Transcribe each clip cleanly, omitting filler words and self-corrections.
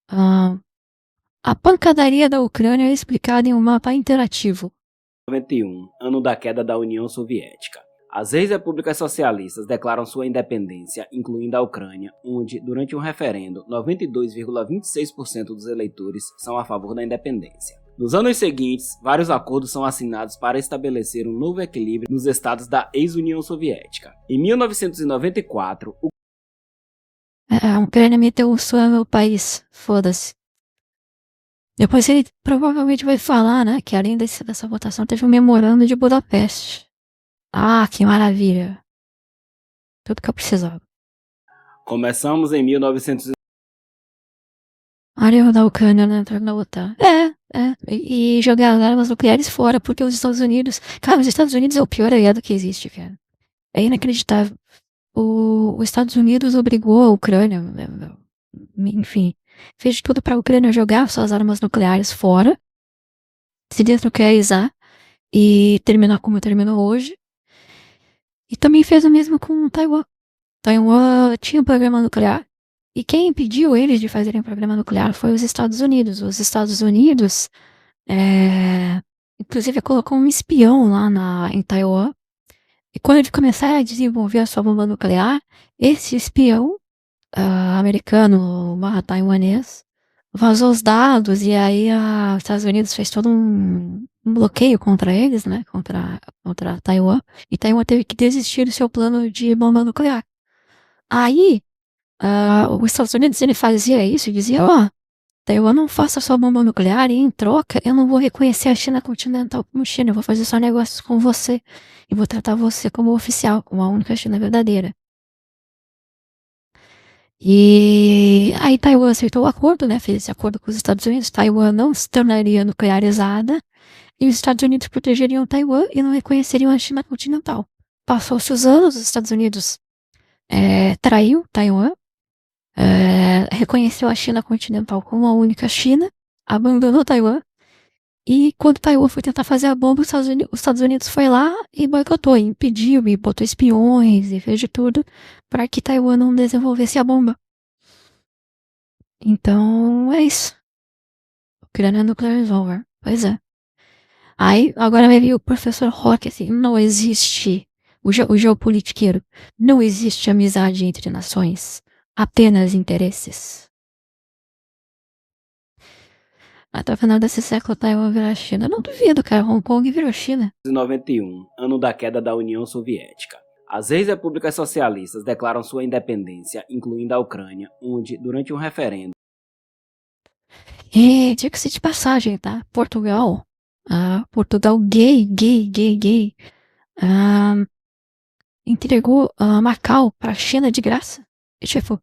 Ah, a pancadaria da Ucrânia é explicada em um mapa interativo. 91, ano da queda da União Soviética. As ex-repúblicas socialistas declaram sua independência, incluindo a Ucrânia, onde, durante um referendo, 92,26% dos eleitores são a favor da independência. Nos anos seguintes, vários acordos são assinados para estabelecer um novo equilíbrio nos estados da ex-União Soviética. Em 1994, A Ucrânia meteu o sul no país, foda-se. Depois ele provavelmente vai falar, né, que além dessa votação teve um memorando de Budapeste. Ah, que maravilha. Tudo que eu precisava. começamos em 1900. Área da Ucrânia, né, entrando na OTAN. E jogar as armas nucleares fora, porque os Estados Unidos... Cara, os Estados Unidos é o pior aliado que existe, cara. É inacreditável. Os Estados Unidos obrigou a Ucrânia, enfim, fez de tudo para a Ucrânia jogar suas armas nucleares fora, se desnuclearizar e terminar como terminou hoje. E também fez o mesmo com Taiwan. Taiwan tinha um programa nuclear e quem impediu eles de fazerem um programa nuclear foi os Estados Unidos. Os Estados Unidos, inclusive, colocou um espião lá em Taiwan. E quando ele começar a desenvolver a sua bomba nuclear, esse espião americano barra taiwanês vazou os dados e aí os Estados Unidos fez todo um bloqueio contra eles, né, contra Taiwan, e Taiwan teve que desistir do seu plano de bomba nuclear. Aí, os Estados Unidos, ele fazia isso e dizia, Taiwan não faça sua bomba nuclear e em troca eu não vou reconhecer a China continental como China, eu vou fazer só negócios com você e vou tratar você como oficial, como a única China verdadeira. E aí Taiwan aceitou o acordo, né? Fez esse acordo com os Estados Unidos. Taiwan não se tornaria nuclearizada e os Estados Unidos protegeriam Taiwan e não reconheceriam a China continental. Passou-se os anos, os Estados Unidos traiu Taiwan, reconheceu a China continental como a única China, abandonou Taiwan e quando Taiwan foi tentar fazer a bomba, os Estados Unidos foi lá e boicotou, e impediu e botou espiões e fez de tudo para que Taiwan não desenvolvesse a bomba. Então, é isso. Ucrânia Nuclear is over. Pois é. Aí, agora vai vir o professor Rock, assim, não existe, o geopolitiqueiro, não existe amizade entre nações, apenas interesses. Até o final desse século, Taiwan virá a China. Não duvido, cara, Hong Kong virou China. 1991, ano da queda da União Soviética. As ex-repúblicas socialistas declaram sua independência, incluindo a Ucrânia, onde, durante um referendo, E diga-se de passagem, tá? Portugal gay, entregou Macau pra China de graça. E, tipo,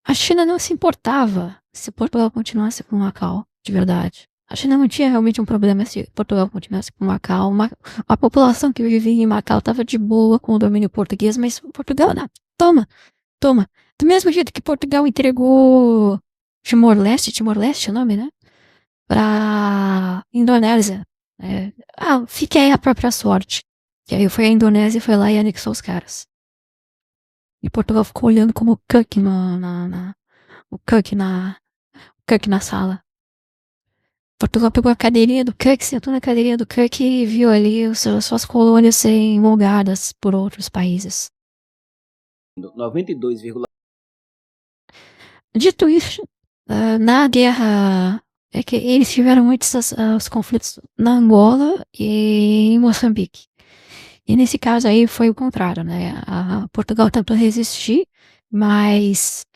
a China não se importava se Portugal continuasse com Macau, de verdade. A China não tinha realmente um problema se Portugal continuasse com Macau. A população que vivia em Macau estava de boa com o domínio português, mas Portugal, não. Toma. Do mesmo jeito que Portugal entregou Timor-Leste é o nome, né? Pra Indonésia. Fique aí a própria sorte. E aí foi a Indonésia e foi lá e anexou os caras. E Portugal ficou olhando como o Cook na sala. Portugal pegou a cadeirinha do Cook, sentou na cadeirinha do Cook e viu ali suas colônias serem moldadas por outros países. 92, Dito isso, na guerra, é que eles tiveram muitos os conflitos na Angola e em Moçambique. E nesse caso aí foi o contrário, né? Portugal tentou resistir, mas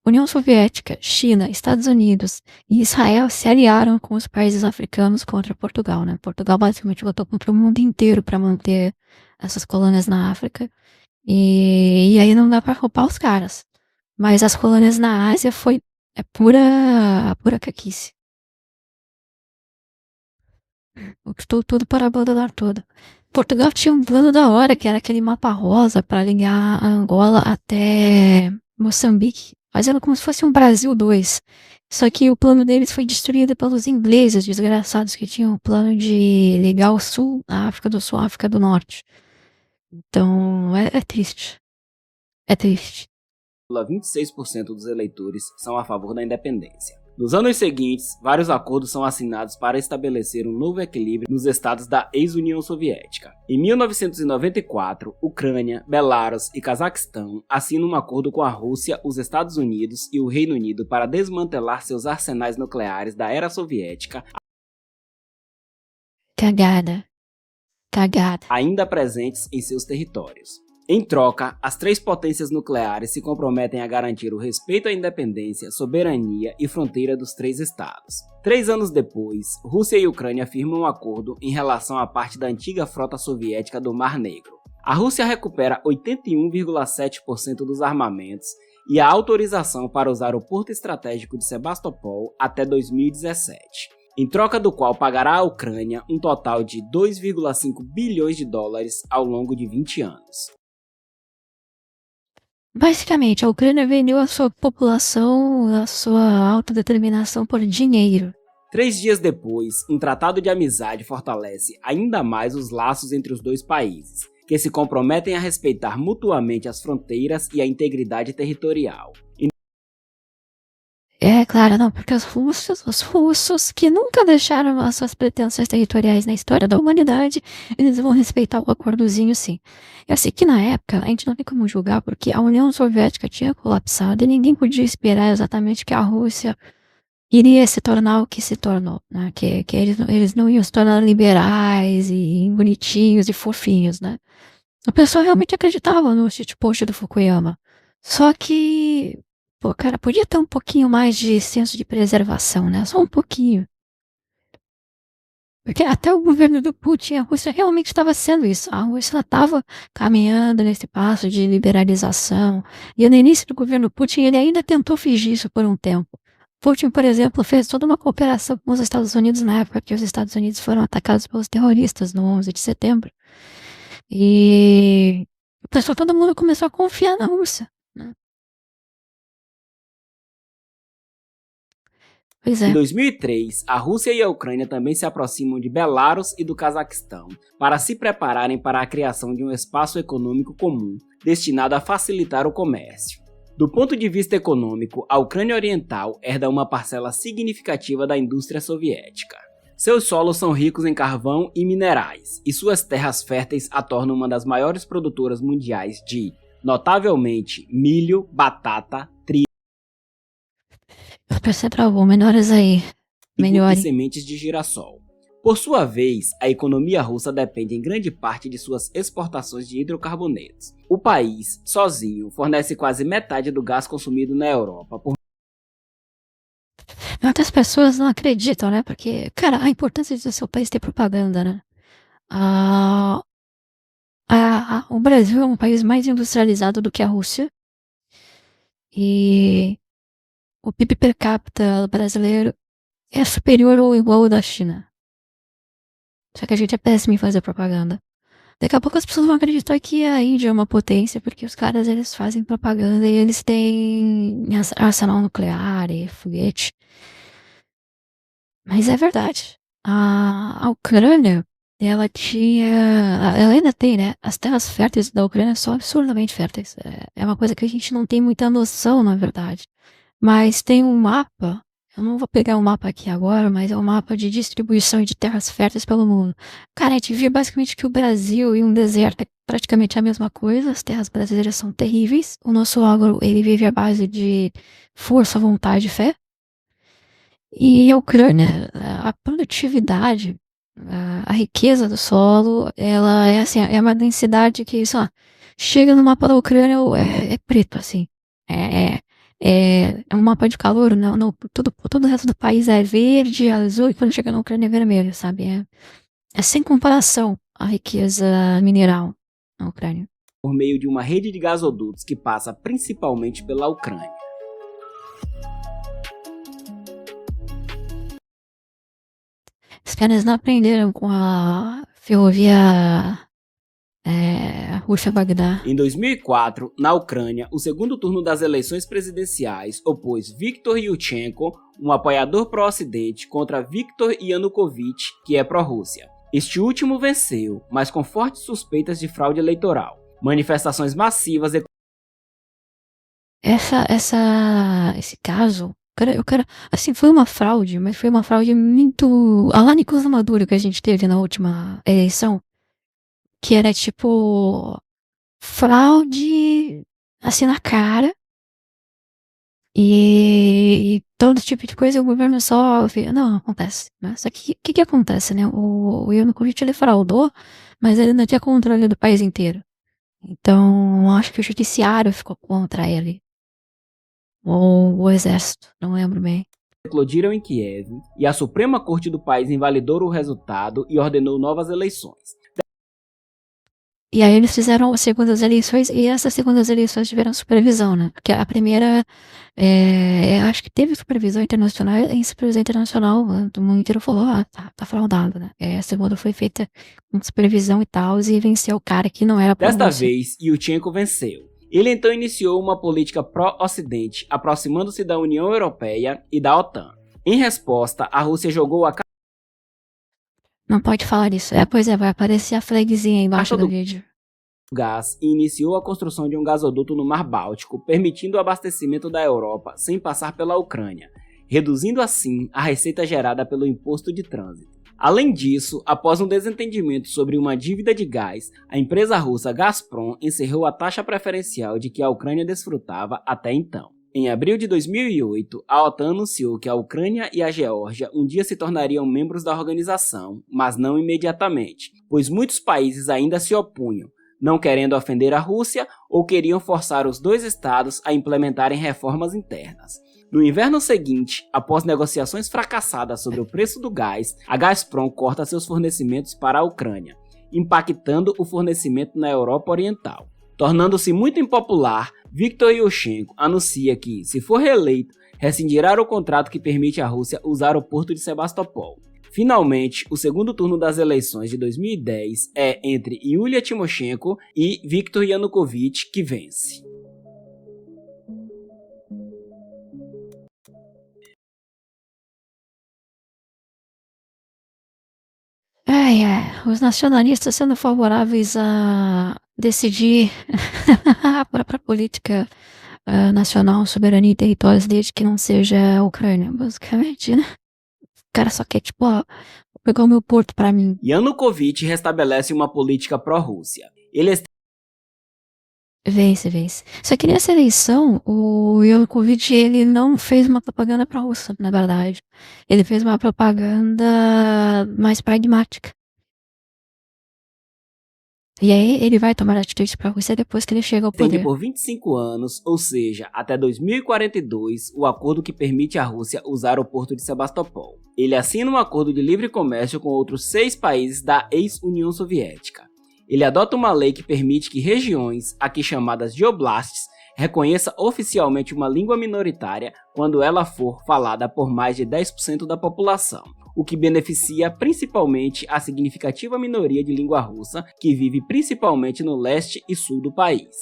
União Soviética, China, Estados Unidos e Israel se aliaram com os países africanos contra Portugal, né? Portugal basicamente lutou contra o mundo inteiro para manter essas colônias na África. E aí não dá para culpar os caras. Mas as colônias na Ásia é pura caquice. Estou tudo para abandonar tudo. Portugal tinha um plano da hora, que era aquele mapa rosa para ligar a Angola até Moçambique, fazendo como se fosse um Brasil 2. Só que o plano deles foi destruído pelos ingleses, desgraçados, que tinham o plano de ligar o sul, a África do Sul, a África do Norte. Então, é triste. É triste. 26% dos eleitores são a favor da independência. Nos anos seguintes, vários acordos são assinados para estabelecer um novo equilíbrio nos estados da ex-União Soviética. Em 1994, Ucrânia, Belarus e Cazaquistão assinam um acordo com a Rússia, os Estados Unidos e o Reino Unido para desmantelar seus arsenais nucleares da era soviética, Cagada. ainda presentes em seus territórios. Em troca, as três potências nucleares se comprometem a garantir o respeito à independência, soberania e fronteira dos três estados. 3 anos depois, Rússia e Ucrânia firmam um acordo em relação à parte da antiga frota soviética do Mar Negro. A Rússia recupera 81,7% dos armamentos e a autorização para usar o porto estratégico de Sebastopol até 2017. Em troca do qual pagará à Ucrânia um total de 2,5 bilhões de dólares ao longo de 20 anos. Basicamente, a Ucrânia vendeu a sua população, a sua autodeterminação por dinheiro. 3 dias depois, um tratado de amizade fortalece ainda mais os laços entre os dois países, que se comprometem a respeitar mutuamente as fronteiras e a integridade territorial. É claro, não, porque os russos que nunca deixaram as suas pretensões territoriais na história da humanidade, eles vão respeitar o acordozinho sim. Eu sei que na época a gente não tem como julgar porque a União Soviética tinha colapsado e ninguém podia esperar exatamente que a Rússia iria se tornar o que se tornou, né? Que eles não iam se tornar liberais e bonitinhos e fofinhos, né? O pessoal realmente acreditava no shitpost do Fukuyama. Só que, pô, cara, podia ter um pouquinho mais de senso de preservação, né? Só um pouquinho. Porque até o governo do Putin, a Rússia realmente estava sendo isso. A Rússia estava caminhando nesse passo de liberalização. E no início do governo Putin, ele ainda tentou fingir isso por um tempo. Putin, por exemplo, fez toda uma cooperação com os Estados Unidos na época que os Estados Unidos foram atacados pelos terroristas no 11 de setembro. E o pessoal, todo mundo começou a confiar na Rússia, né? Pois Em é. 2003, a Rússia e a Ucrânia também se aproximam de Belarus e do Cazaquistão para se prepararem para a criação de um espaço econômico comum destinado a facilitar o comércio. Do ponto de vista econômico, a Ucrânia Oriental herda uma parcela significativa da indústria soviética. Seus solos são ricos em carvão e minerais, e suas terras férteis a tornam uma das maiores produtoras mundiais de, notavelmente, milho, batata, trigo Você travou, melhores aí. e Melhore. sementes de girassol. Por sua vez, a economia russa depende em grande parte de suas exportações de hidrocarbonetos. O país, sozinho, fornece quase metade do gás consumido na Europa. Muitas pessoas não acreditam, né? Porque, cara, a importância de o seu país ter propaganda, né? O Brasil é um país mais industrializado do que a Rússia. E o PIB per capita brasileiro é superior ou igual ao da China. Só que a gente é péssimo em fazer propaganda. Daqui a pouco as pessoas vão acreditar que a Índia é uma potência, porque os caras, eles fazem propaganda e eles têm arsenal nuclear e foguete. Mas é verdade. A Ucrânia, ela ainda tem, né? As terras férteis da Ucrânia são absurdamente férteis. É uma coisa que a gente não tem muita noção, na verdade. Mas tem um mapa, eu não vou pegar o mapa aqui agora, mas é um mapa de distribuição de terras férteis pelo mundo. Cara, a gente vê basicamente que o Brasil e um deserto é praticamente a mesma coisa, as terras brasileiras são terríveis. O nosso agro, ele vive à base de força, vontade e fé. E a Ucrânia, a produtividade, a riqueza do solo, ela é assim, é uma densidade que, sei lá, chega no mapa da Ucrânia, é preto, assim. É um mapa de calor, não, todo o resto do país é verde, azul, e quando chega na Ucrânia é vermelho, sabe? É sem comparação a riqueza mineral na Ucrânia. Por meio de uma rede de gasodutos que passa principalmente pela Ucrânia. Os caras não aprenderam com a ferrovia Rússia-Bagdá. Em 2004, na Ucrânia, o segundo turno das eleições presidenciais opôs Viktor Yushchenko, um apoiador pró-Ocidente, contra Viktor Yanukovych, que é pró-Rússia. Este último venceu, mas com fortes suspeitas de fraude eleitoral. Manifestações massivas Esse caso Assim, foi uma fraude, mas foi uma fraude muito. A lá Nicolás Maduro que a gente teve na última eleição, que era tipo. Fraude, assim, na cara. E todo tipo de coisa o governo só vê. Não, acontece. Né? Só que o que acontece, né? O Yanukovych ele fraudou, mas ele não tinha controle do país inteiro. Então, acho que o judiciário ficou contra ele. Ou o exército, não lembro bem. Eclodiram em Kiev e a Suprema Corte do país invalidou o resultado e ordenou novas eleições. E aí eles fizeram as segundas eleições, e essas segundas eleições tiveram supervisão, né? Porque a primeira, acho que teve supervisão internacional, e em supervisão internacional, o mundo inteiro falou, tá fraudado, né? A segunda foi feita com supervisão e tal, e venceu o cara que não era Desta pró-Rússia. vez, Yushchenko venceu. Ele então iniciou uma política pró-Ocidente, aproximando-se da União Europeia e da OTAN. Em resposta, a Rússia jogou a Não pode falar isso. Pois é, vai aparecer a flagzinha aí embaixo carta do do vídeo. gás e iniciou a construção de um gasoduto no Mar Báltico, permitindo o abastecimento da Europa sem passar pela Ucrânia, reduzindo assim a receita gerada pelo imposto de trânsito. Além disso, após um desentendimento sobre uma dívida de gás, a empresa russa Gazprom encerrou a taxa preferencial de que a Ucrânia desfrutava até então. Em abril de 2008, a OTAN anunciou que a Ucrânia e a Geórgia um dia se tornariam membros da organização, mas não imediatamente, pois muitos países ainda se opunham, não querendo ofender a Rússia ou queriam forçar os dois estados a implementarem reformas internas. No inverno seguinte, após negociações fracassadas sobre o preço do gás, a Gazprom corta seus fornecimentos para a Ucrânia, impactando o fornecimento na Europa Oriental. Tornando-se muito impopular, Viktor Yushchenko anuncia que, se for reeleito, rescindirá o contrato que permite à Rússia usar o porto de Sebastopol. Finalmente, o segundo turno das eleições de 2010 é entre Yulia Tymoshenko e Viktor Yanukovych, que vence. Os nacionalistas sendo favoráveis a decidir a própria política nacional, soberania e territórios desde que não seja a Ucrânia, basicamente, né? O cara só quer, tipo, ó, vou pegar o meu porto pra mim. Yanukovych restabelece uma política pró-Rússia. Ele Vence. Só que nessa eleição, o Yanukovych, ele não fez uma propaganda pra Rússia, na verdade. Ele fez uma propaganda mais pragmática. E aí ele vai tomar atitude pra Rússia depois que ele chega ao estende poder. por 25 anos, ou seja, até 2042, o acordo que permite à Rússia usar o porto de Sebastopol. Ele assina um acordo de livre comércio com outros 6 países da ex-União Soviética. Ele adota uma lei que permite que regiões, aqui chamadas de oblastes, reconheça oficialmente uma língua minoritária quando ela for falada por mais de 10% da população, o que beneficia principalmente a significativa minoria de língua russa que vive principalmente no leste e sul do país.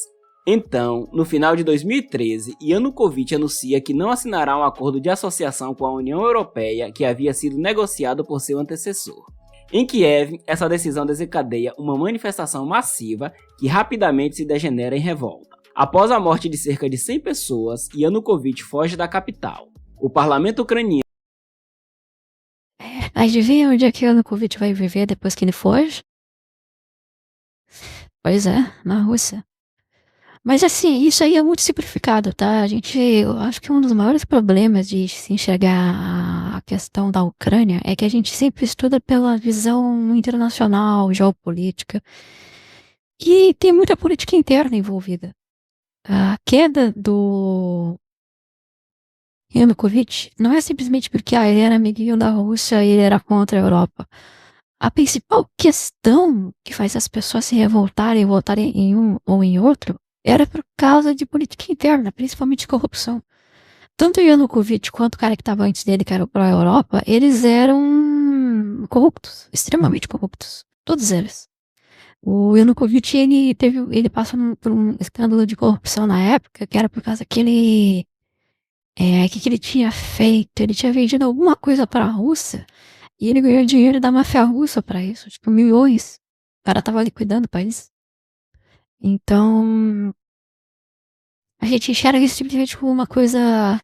Então, no final de 2013, Yanukovych anuncia que não assinará um acordo de associação com a União Europeia que havia sido negociado por seu antecessor. Em Kiev, essa decisão desencadeia uma manifestação massiva que rapidamente se degenera em revolta. Após a morte de cerca de 100 pessoas, Yanukovych foge da capital. O parlamento ucraniano Adivinha onde é que Yanukovych vai viver depois que ele foge? Pois é, na Rússia. Mas assim, isso aí é muito simplificado, tá? Eu acho que um dos maiores problemas de se enxergar a questão da Ucrânia é que a gente sempre estuda pela visão internacional, geopolítica, e tem muita política interna envolvida. A queda do Yanukovych não é simplesmente porque ele era amiguinho da Rússia e ele era contra a Europa. A principal questão que faz as pessoas se revoltarem e votarem em um ou em outro era por causa de política interna, principalmente corrupção. Tanto o Yanukovych quanto o cara que estava antes dele, que era o pró-Europa, eles eram corruptos, extremamente corruptos. Todos eles. O Yanukovych, ele passou por um escândalo de corrupção na época, que era por causa que que ele tinha feito? Ele tinha vendido alguma coisa para a Rússia e ele ganhou dinheiro da máfia russa para isso, tipo milhões. O cara tava liquidando o país. Então, a gente enxerga isso simplesmente como uma coisa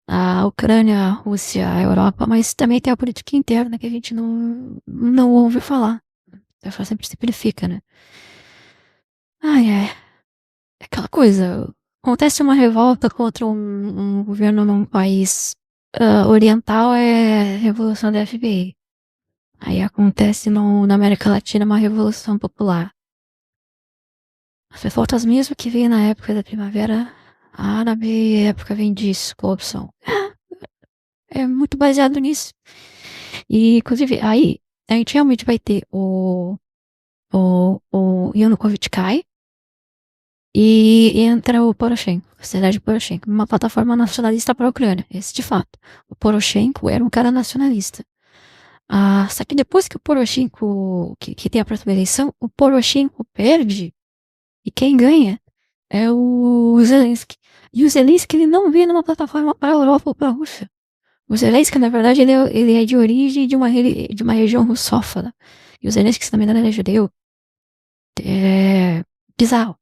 a Ucrânia, a Rússia, a Europa, mas também tem a política interna que a gente não ouve falar. Eu só sempre simplifica, né? Ai, é aquela coisa. Acontece uma revolta contra um governo num país oriental, é revolução da FBI. Aí acontece na América Latina uma revolução popular. As revoltas mesmo que veio na época da Primavera Árabe, época vem disso, corrupção. É muito baseado nisso. E, inclusive, aí a gente realmente vai ter o Yanukovych cai e entra o Poroshenko, a cidade de Poroshenko, uma plataforma nacionalista para a Ucrânia. Esse de fato. O Poroshenko era um cara nacionalista. Só que depois que o Poroshenko, que tem a próxima eleição, o Poroshenko perde e quem ganha é o Zelensky. E o Zelensky ele não vem numa plataforma para a Europa ou para a Rússia. O Zelensky, na verdade, ele é de origem de uma região russófona. E o Zelensky, se não me engano, ele é judeu. É bizarro.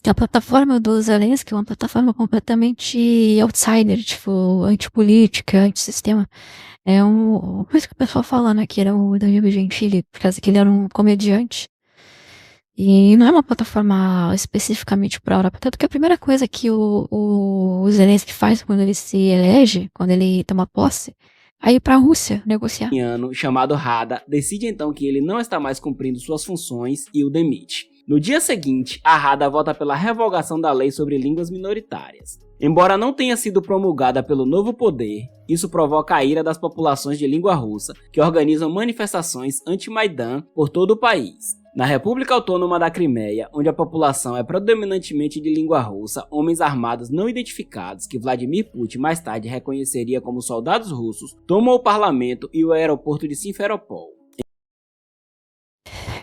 A plataforma do Zelensky é uma plataforma completamente outsider, tipo, antipolítica, antissistema. Por isso que o pessoal fala, né, que era o Danilo Gentili, por causa que ele era um comediante. E não é uma plataforma especificamente para a Europa. Tanto que a primeira coisa que o Zelensky faz quando ele se elege, quando ele toma posse, é ir para a Rússia negociar. Chamado Rada decide então que ele não está mais cumprindo suas funções e o demite. No dia seguinte, a Rada vota pela revogação da lei sobre línguas minoritárias. Embora não tenha sido promulgada pelo novo poder, isso provoca a ira das populações de língua russa, que organizam manifestações anti-Maidan por todo o país. Na República Autônoma da Crimeia, onde a população é predominantemente de língua russa, homens armados não identificados, que Vladimir Putin mais tarde reconheceria como soldados russos, tomam o parlamento e o aeroporto de Simferopol.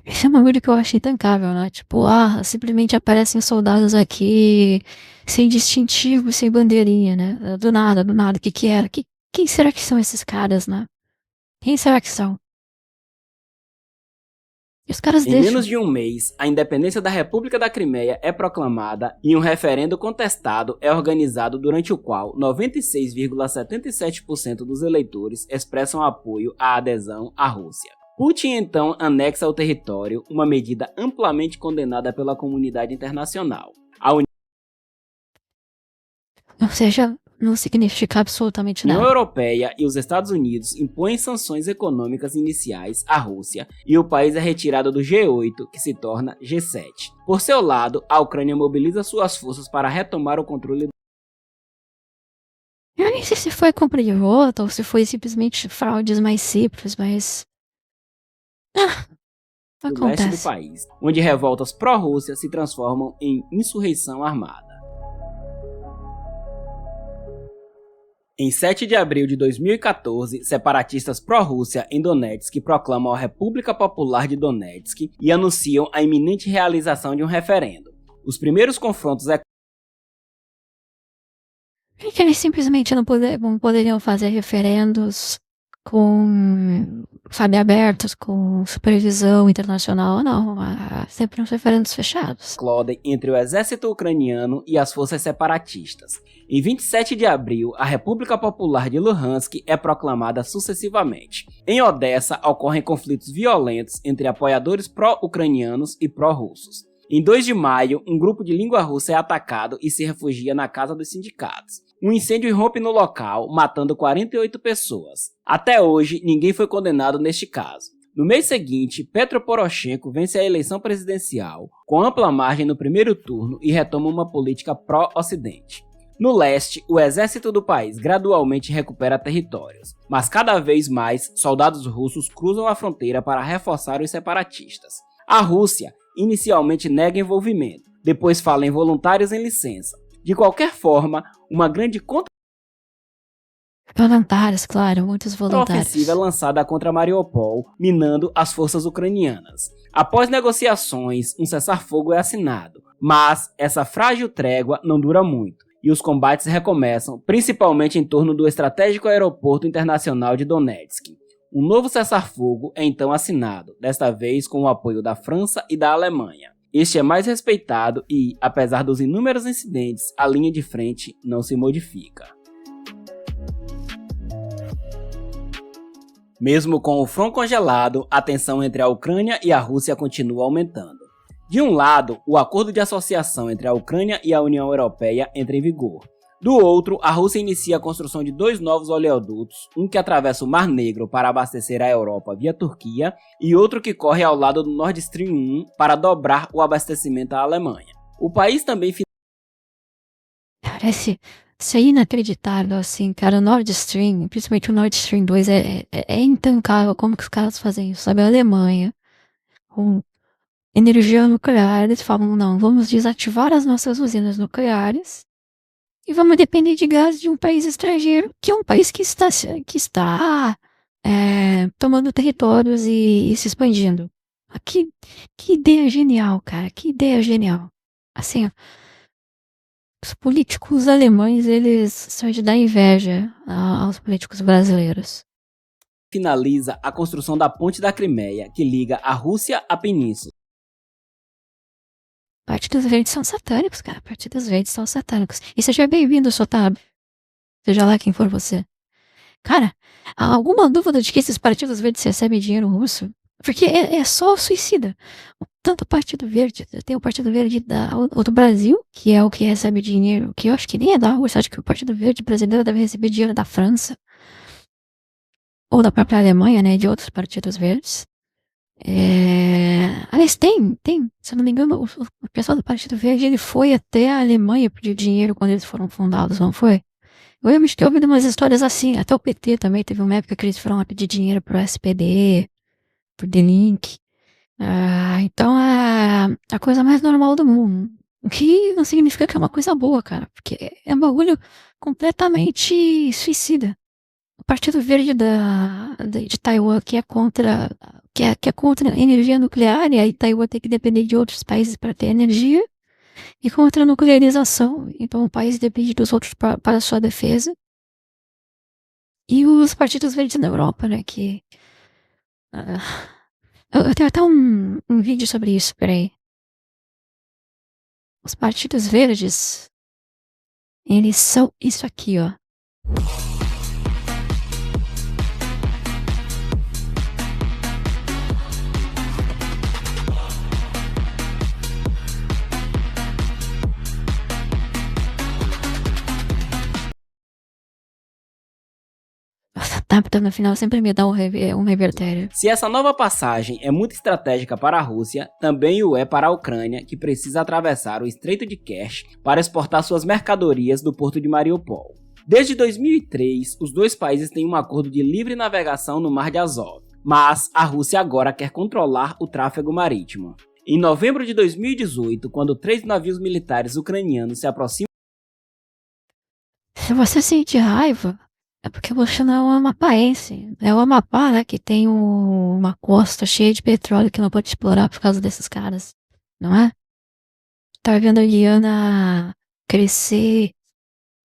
Esse é um bagulho que eu achei tancável, né? Tipo, simplesmente aparecem soldados aqui, sem distintivo, sem bandeirinha, né? Do nada, o que era? Quem será que são esses caras, né? Quem será que são? E os caras Em deixam. menos de um mês, a independência da República da Crimeia é proclamada e um referendo contestado é organizado durante o qual 96,77% dos eleitores expressam apoio à adesão à Rússia. Putin então anexa o território, uma medida amplamente condenada pela comunidade internacional. Ou seja, não significa absolutamente A União nada. Europeia e os Estados Unidos impõem sanções econômicas iniciais à Rússia e o país é retirado do G8, que se torna G7. Por seu lado, a Ucrânia mobiliza suas forças para retomar o controle. Eu nem sei se foi compra de voto ou se foi simplesmente fraudes mais simples, mas. do leste do Acontece. país, onde revoltas pró-Rússia se transformam em insurreição armada. Em 7 de abril de 2014, separatistas pró-Rússia em Donetsk proclamam a República Popular de Donetsk e anunciam a iminente realização de um referendo. Os primeiros confrontos Por que eles simplesmente não poderiam fazer referendos abertos, com supervisão internacional? Não, sempre uns referendos fechados. eclodem entre o exército ucraniano e as forças separatistas. Em 27 de abril, a República Popular de Luhansk é proclamada sucessivamente. Em Odessa, ocorrem conflitos violentos entre apoiadores pró-ucranianos e pró-russos. Em 2 de maio, um grupo de língua russa é atacado e se refugia na Casa dos Sindicatos. Um incêndio irrompe no local, matando 48 pessoas. Até hoje, ninguém foi condenado neste caso. No mês seguinte, Petro Poroshenko vence a eleição presidencial, com ampla margem no primeiro turno e retoma uma política pró-Ocidente. No leste, o exército do país gradualmente recupera territórios, mas cada vez mais soldados russos cruzam a fronteira para reforçar os separatistas. A Rússia inicialmente nega envolvimento, depois fala em voluntários em licença. De qualquer forma, uma grande Voluntários, claro, muitos voluntários. ofensiva é lançada contra Mariupol, minando as forças ucranianas. Após negociações, um cessar-fogo é assinado, mas essa frágil trégua não dura muito, e os combates recomeçam, principalmente em torno do estratégico aeroporto internacional de Donetsk. Um novo cessar-fogo é então assinado, desta vez com o apoio da França e da Alemanha. Este é mais respeitado e, apesar dos inúmeros incidentes, a linha de frente não se modifica. Mesmo com o front congelado, a tensão entre a Ucrânia e a Rússia continua aumentando. De um lado, o acordo de associação entre a Ucrânia e a União Europeia entra em vigor. Do outro, a Rússia inicia a construção de 2 novos oleodutos, um que atravessa o Mar Negro para abastecer a Europa via Turquia e outro que corre ao lado do Nord Stream 1 para dobrar o abastecimento à Alemanha. O país também Parece ser inacreditável, assim, cara. O Nord Stream, principalmente o Nord Stream 2, é intancável como que os caras fazem isso, sabe? A Alemanha, com energia nuclear, eles falam, não, vamos desativar as nossas usinas nucleares e vamos depender de gás de um país estrangeiro, que é um país que está tomando territórios e se expandindo. Que ideia genial, cara, que ideia genial. Assim, ó, os políticos alemães, eles são de dar inveja aos políticos brasileiros. finaliza a construção da Ponte da Crimeia, que liga a Rússia à Península. Partidos verdes são satânicos, cara. Partidos verdes são satânicos. E seja bem-vindo, Sotab. Seja lá quem for você. Cara, há alguma dúvida de que esses partidos verdes recebem dinheiro russo? Porque é só suicida. Tanto o Partido Verde, tem o Partido Verde do Brasil, que é o que recebe dinheiro, que eu acho que nem é da Rússia, acho que o Partido Verde brasileiro deve receber dinheiro da França. Ou da própria Alemanha, né, de outros partidos verdes. Aliás, se eu não me engano, o pessoal do Partido Verde, ele foi até a Alemanha pedir dinheiro quando eles foram fundados, não foi? Eu lembro de ter ouvido umas histórias assim, até o PT também teve uma época que eles foram lá pedir dinheiro pro SPD, pro D-Link. Então é a coisa mais normal do mundo. O que não significa que é uma coisa boa, cara, porque é um bagulho completamente suicida. O Partido Verde de Taiwan, que é contra a energia nuclear, e aí Taiwan tem que depender de outros países para ter energia, e contra a nuclearização, então o país depende dos outros para sua defesa. E os partidos verdes na Europa, né, que... eu tenho até um vídeo sobre isso, peraí. Os partidos verdes, eles são isso aqui, ó. Tá, no final sempre me dá um revertério. Se essa nova passagem é muito estratégica para a Rússia, também o é para a Ucrânia, que precisa atravessar o Estreito de Kerch para exportar suas mercadorias do porto de Mariupol. Desde 2003, os dois países têm um acordo de livre navegação no Mar de Azov, mas a Rússia agora quer controlar o tráfego marítimo. Em novembro de 2018, quando 3 navios militares ucranianos se aproximam... Se você sente raiva, é porque você não é um amapaense. É o Amapá, né, que tem uma costa cheia de petróleo que não pode explorar por causa desses caras, não é? Tá vendo a Guiana crescer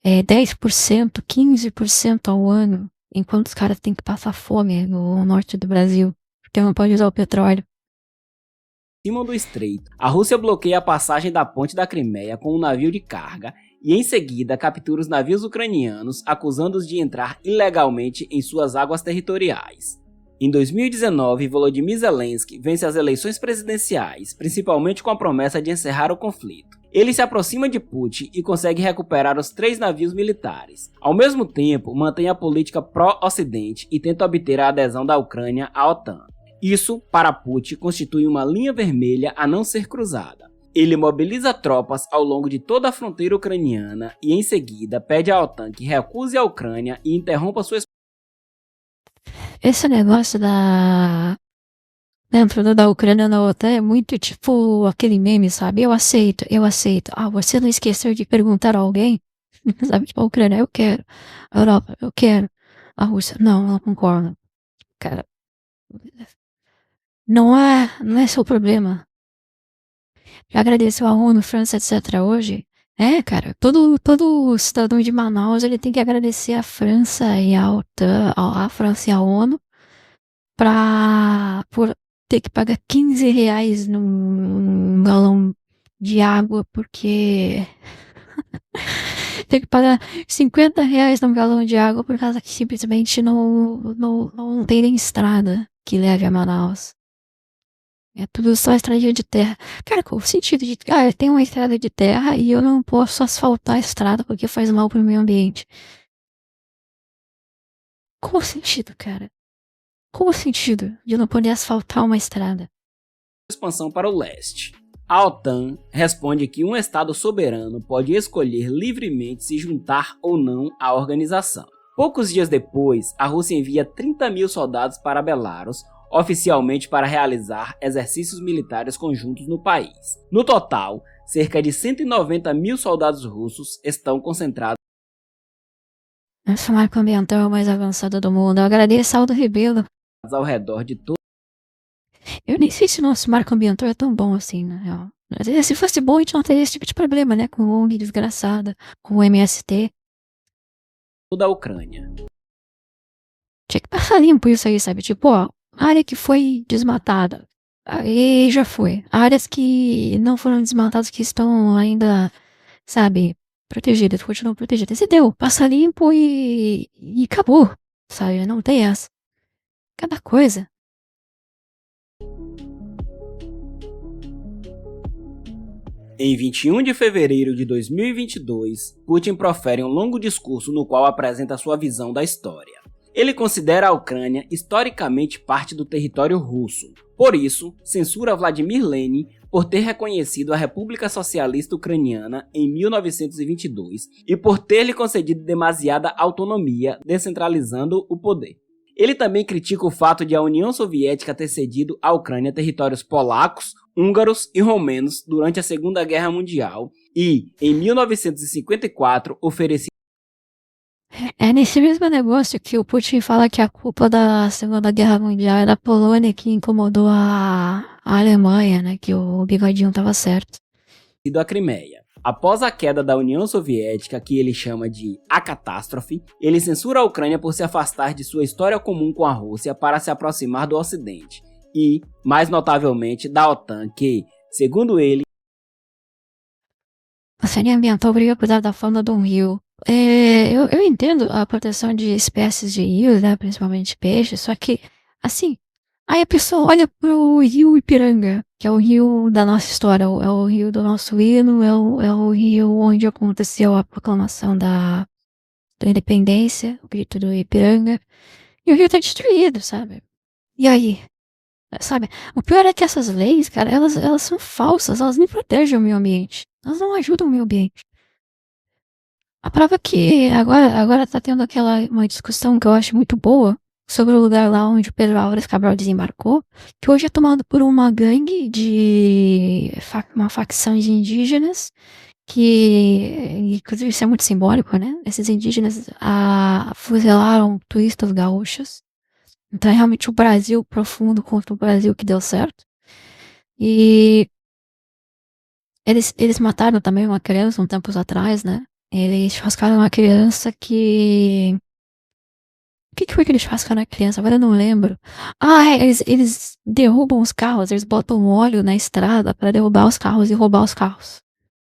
10%, 15% ao ano, enquanto os caras têm que passar fome no norte do Brasil, porque não pode usar o petróleo. Cima do estreito, a Rússia bloqueia a passagem da Ponte da Crimeia com um navio de carga e em seguida captura os navios ucranianos, acusando-os de entrar ilegalmente em suas águas territoriais. Em 2019, Volodymyr Zelensky vence as eleições presidenciais, principalmente com a promessa de encerrar o conflito. Ele se aproxima de Putin e consegue recuperar os 3 navios militares. Ao mesmo tempo, mantém a política pró-Ocidente e tenta obter a adesão da Ucrânia à OTAN. Isso, para Putin, constitui uma linha vermelha a não ser cruzada. Ele mobiliza tropas ao longo de toda a fronteira ucraniana e, em seguida, pede à OTAN que recuse a Ucrânia e interrompa sua... Esse negócio dentro da Ucrânia na OTAN é muito tipo aquele meme, sabe? Eu aceito. Ah, você não esqueceu de perguntar a alguém? Sabe, tipo, a Ucrânia, eu quero. A Europa, eu quero. A Rússia, não concordo. Cara, não é seu problema. Já agradeceu a ONU, França, etc. hoje? Cara, todo cidadão de Manaus, ele tem que agradecer a França e a OTAN, a França e a ONU, por ter que pagar R$ 15 num galão de água, porque ter que pagar R$ 50 num galão de água por causa que simplesmente não tem nem estrada que leve a Manaus. É tudo só estrada de terra. Cara, qual o sentido de... tem uma estrada de terra e eu não posso asfaltar a estrada porque faz mal pro meio ambiente. Qual o sentido, cara? Qual o sentido de eu não poder asfaltar uma estrada? Expansão para o leste. A OTAN responde que um Estado soberano pode escolher livremente se juntar ou não à organização. Poucos dias depois, a Rússia envia 30 mil soldados para Belarus, oficialmente para realizar exercícios militares conjuntos no país. No total, cerca de 190 mil soldados russos estão concentrados Essa marca ambiental mais avançada do mundo. Eu agradeço Aldo Rebelo. ao redor de todo. Eu nem sei se o nosso marco ambiental é tão bom assim, na real. Se fosse bom, a gente não teria esse tipo de problema, né? Com o ONG desgraçada, com o MST. Toda a Ucrânia. Tinha que passar limpo isso aí, sabe? Tipo, área que foi desmatada. Aí já foi. Áreas que não foram desmatadas, que estão ainda, sabe, protegidas, continuam protegidas. E deu. Passa limpo e acabou, sabe? Não tem essa. Cada coisa. Em 21 de fevereiro de 2022, Putin profere um longo discurso no qual apresenta sua visão da história. Ele considera a Ucrânia historicamente parte do território russo. Por isso, censura Vladimir Lenin por ter reconhecido a República Socialista Ucraniana em 1922 e por ter lhe concedido demasiada autonomia, descentralizando o poder. Ele também critica o fato de a União Soviética ter cedido à Ucrânia territórios polacos, húngaros e romenos durante a Segunda Guerra Mundial e, em 1954, oferecido. É nesse mesmo negócio que o Putin fala que a culpa da Segunda Guerra Mundial é da Polônia que incomodou a Alemanha, né? Que o bigodinho tava certo. A Crimeia. Após a queda da União Soviética, que ele chama de a catástrofe, ele censura a Ucrânia por se afastar de sua história comum com a Rússia para se aproximar do Ocidente e, mais notavelmente, da OTAN, que, segundo ele, A série ambiental briga por causa da fauna do rio. Eu entendo a proteção de espécies de rios, né? Principalmente peixes, só que, assim, aí a pessoa olha pro rio Ipiranga, que é o rio da nossa história, é o rio do nosso hino, é o rio onde aconteceu a proclamação da independência, o grito do Ipiranga, e o rio tá destruído, sabe? E aí? Sabe? O pior é que essas leis, cara, elas são falsas, elas nem protegem o meio ambiente. Elas não ajudam o meio ambiente. A prova é que agora tá tendo uma discussão que eu acho muito boa sobre o lugar lá onde o Pedro Álvares Cabral desembarcou, que hoje é tomado por uma gangue uma facção de indígenas, que, inclusive, isso é muito simbólico, né? Esses indígenas fuzilaram turistas gaúchos. Então é realmente o Brasil profundo contra o Brasil que deu certo. E eles mataram também uma criança um tempos atrás, né? Eles churrascaram uma criança que... O que foi que eles churrascaram a criança? Agora eu não lembro. Eles derrubam os carros, eles botam óleo na estrada para derrubar os carros e roubar os carros.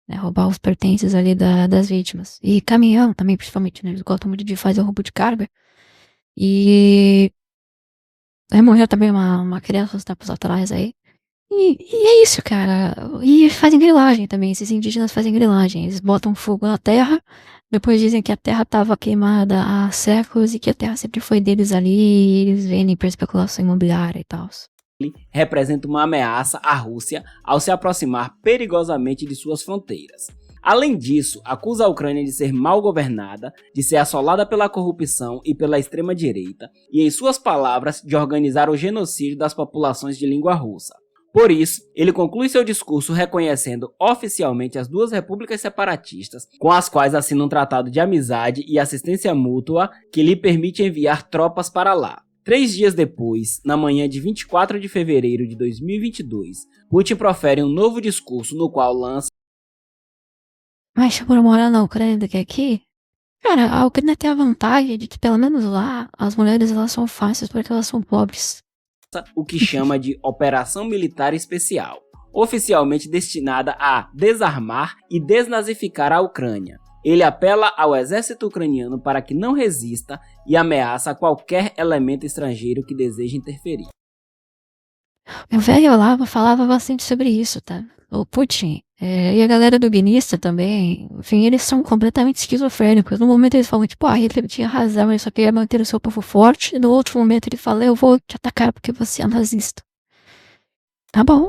Né? Roubar os pertences ali das vítimas. E caminhão também, principalmente, né? Eles gostam muito de fazer o roubo de carga. E... Aí morreu também uma criança uns tempos atrás aí. E é isso, cara. E fazem grilagem também. Esses indígenas fazem grilagem. Eles botam fogo na terra, depois dizem que a terra estava queimada há séculos e que a terra sempre foi deles ali. E eles vendem para especulação imobiliária e tal. Representa uma ameaça à Rússia ao se aproximar perigosamente de suas fronteiras. Além disso, acusa a Ucrânia de ser mal governada, de ser assolada pela corrupção e pela extrema-direita, e, em suas palavras, de organizar o genocídio das populações de língua russa. Por isso, ele conclui seu discurso reconhecendo oficialmente as duas repúblicas separatistas, com as quais assina um tratado de amizade e assistência mútua que lhe permite enviar tropas para lá. 3 dias depois, na manhã de 24 de fevereiro de 2022, Putin profere um novo discurso no qual lança Mas por morar na Ucrânia do que aqui? Cara, a Ucrânia tem a vantagem de que, pelo menos lá, as mulheres elas são fáceis porque elas são pobres. O que chama de Operação Militar Especial, oficialmente destinada a desarmar e desnazificar a Ucrânia. Ele apela ao exército ucraniano para que não resista e ameaça qualquer elemento estrangeiro que deseje interferir. Meu velho Olavo falava bastante sobre isso, tá? O Putin e a galera do Guinista também, enfim, eles são completamente esquizofrênicos. No momento eles falam, tipo, ele tinha razão, ele só queria manter o seu povo forte. E no outro momento ele fala, eu vou te atacar porque você é nazista. Tá bom.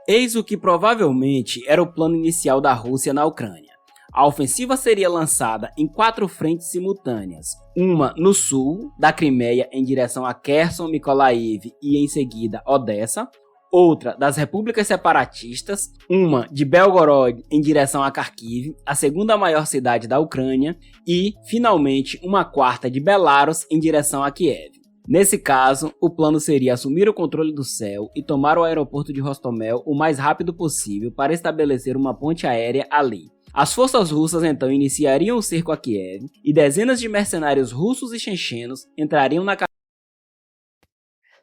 Eis o que provavelmente era o plano inicial da Rússia na Ucrânia. A ofensiva seria lançada em 4 frentes simultâneas, uma no sul, da Crimeia em direção a Kherson, Mykolaiv e em seguida Odessa, outra das repúblicas separatistas, uma de Belgorod em direção a Kharkiv, a segunda maior cidade da Ucrânia, e, finalmente, uma quarta de Belarus em direção a Kiev. Nesse caso, o plano seria assumir o controle do céu e tomar o aeroporto de Rostomel o mais rápido possível para estabelecer uma ponte aérea ali. As forças russas então iniciariam o cerco a Kiev e dezenas de mercenários russos e chechenos entrariam na capital.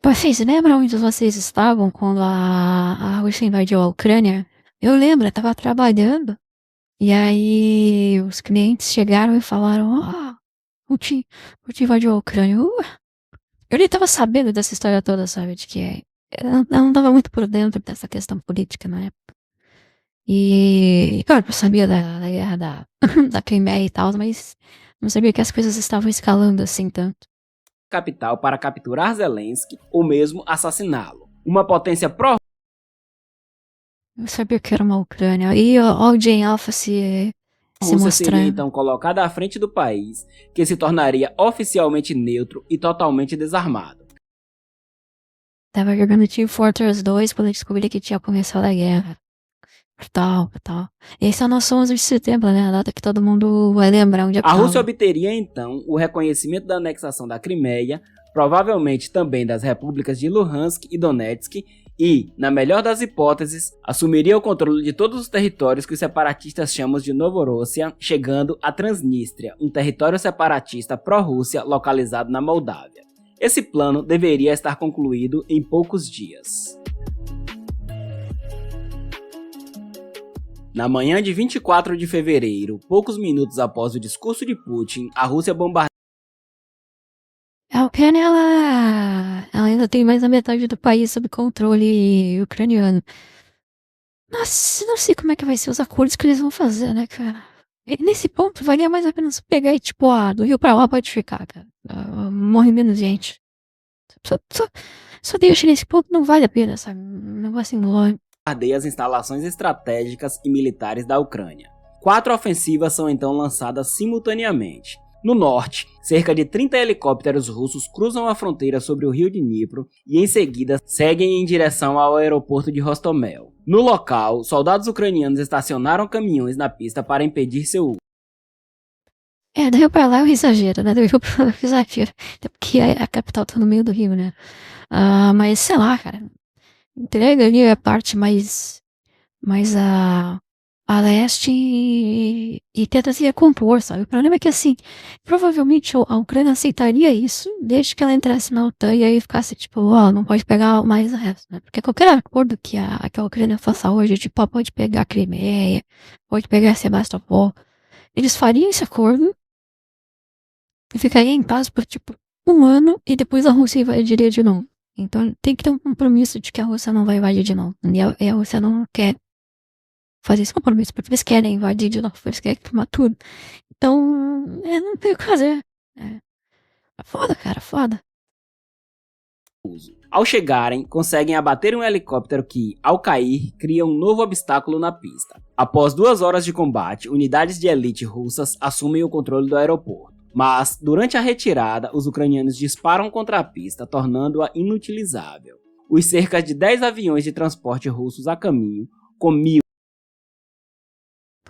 Vocês lembram onde vocês estavam quando a Rússia invadiu a Ucrânia? Eu lembro, eu tava trabalhando. E aí os clientes chegaram e falaram, Putin invadiu a Ucrânia. Eu nem tava sabendo dessa história toda, sabe? De que eu não tava muito por dentro dessa questão política na época. E, claro, eu sabia da guerra da Crimeia e tal, mas não sabia que as coisas estavam escalando assim tanto. Capital para capturar Zelensky ou mesmo assassiná-lo. Uma potência pró. Eu sabia que era uma Ucrânia. E o Jane Alpha se Rússia seria mostrando. então colocada à frente do país, que se tornaria oficialmente neutro e totalmente desarmado. Tava jogando Team Fortress 2 quando eu descobri que tinha começado a guerra. Tal. Esse é o nosso 11 de setembro, né? A data que todo mundo vai lembrar onde é que A Rússia tava. obteria então o reconhecimento da anexação da Crimeia, provavelmente também das repúblicas de Luhansk e Donetsk, e, na melhor das hipóteses, assumiria o controle de todos os territórios que os separatistas chamam de Novorossia, chegando a Transnistria, um território separatista pró-Rússia localizado na Moldávia. Esse plano deveria estar concluído em poucos dias. Na manhã de 24 de fevereiro, poucos minutos após o discurso de Putin, a Rússia bombardeou. A Ucrânia, ela ainda tem mais da metade do país sob controle ucraniano. Nossa, não sei como é que vai ser os acordos que eles vão fazer, né, cara? E nesse ponto, valia mais a pena só pegar e, tipo, do Rio pra lá pode ficar, cara. Morre menos gente. Só deixa nesse ponto, não vale a pena, sabe? Um negócio enorme. As instalações estratégicas e militares da Ucrânia. 4 ofensivas são então lançadas simultaneamente. No norte, cerca de 30 helicópteros russos cruzam a fronteira sobre o rio Dnipro e em seguida seguem em direção ao aeroporto de Rostomel. No local, soldados ucranianos estacionaram caminhões na pista para impedir seu uso. Do Rio pra lá é um exagero, né? Do Rio pra lá é um exagero. Até porque a capital tá no meio do Rio, né? Mas sei lá, cara. Entrega ali a parte mais a leste e tenta se recompor, sabe? O problema é que, assim, provavelmente a Ucrânia aceitaria isso desde que ela entrasse na OTAN e aí ficasse, tipo, não pode pegar mais o resto, né? Porque qualquer acordo que a Ucrânia faça hoje, tipo, pode pegar a Crimeia, pode pegar Sebastopol, eles fariam esse acordo e ficariam em paz por, tipo, 1 ano e depois a Rússia invadiria de novo. Então tem que ter um compromisso de que a Rússia não vai invadir de novo. E a Rússia não quer fazer esse compromisso, porque eles querem invadir de novo, eles querem tomar tudo. Então, não tem o que fazer. Foda, cara, foda. Ao chegarem, conseguem abater um helicóptero que, ao cair, cria um novo obstáculo na pista. Após 2 horas de combate, unidades de elite russas assumem o controle do aeroporto. Mas, durante a retirada, os ucranianos disparam contra a pista, tornando-a inutilizável. Os cerca de 10 aviões de transporte russos a caminho, com 1.000.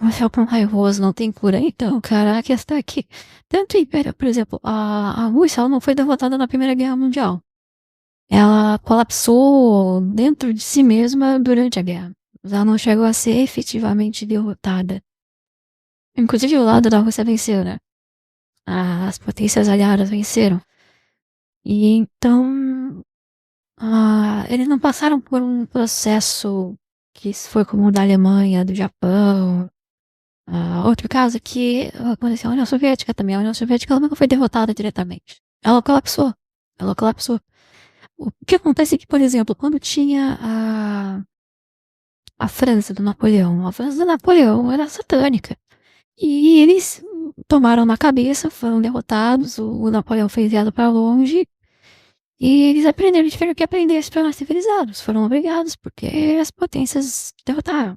Você é tão raivoso, não tem cura. Então, cara, a questão é que, tanto o Império, por exemplo, a Rússia ela não foi derrotada na Primeira Guerra Mundial. Ela colapsou dentro de si mesma durante a guerra. Ela não chegou a ser efetivamente derrotada. Inclusive, o lado da Rússia venceu, né? As potências aliadas venceram. E então, eles não passaram por um processo que isso foi como o da Alemanha, do Japão. Outro caso que aconteceu na União Soviética também. A União Soviética ela nunca foi derrotada diretamente. Ela colapsou. Ela colapsou. O que acontece é que, por exemplo, quando tinha a França do Napoleão, a França do Napoleão era satânica. E eles tomaram na cabeça, foram derrotados, o Napoleão foi enviado para longe, e eles aprenderam, tiveram que aprender a se tornar civilizados, foram obrigados, porque as potências derrotaram.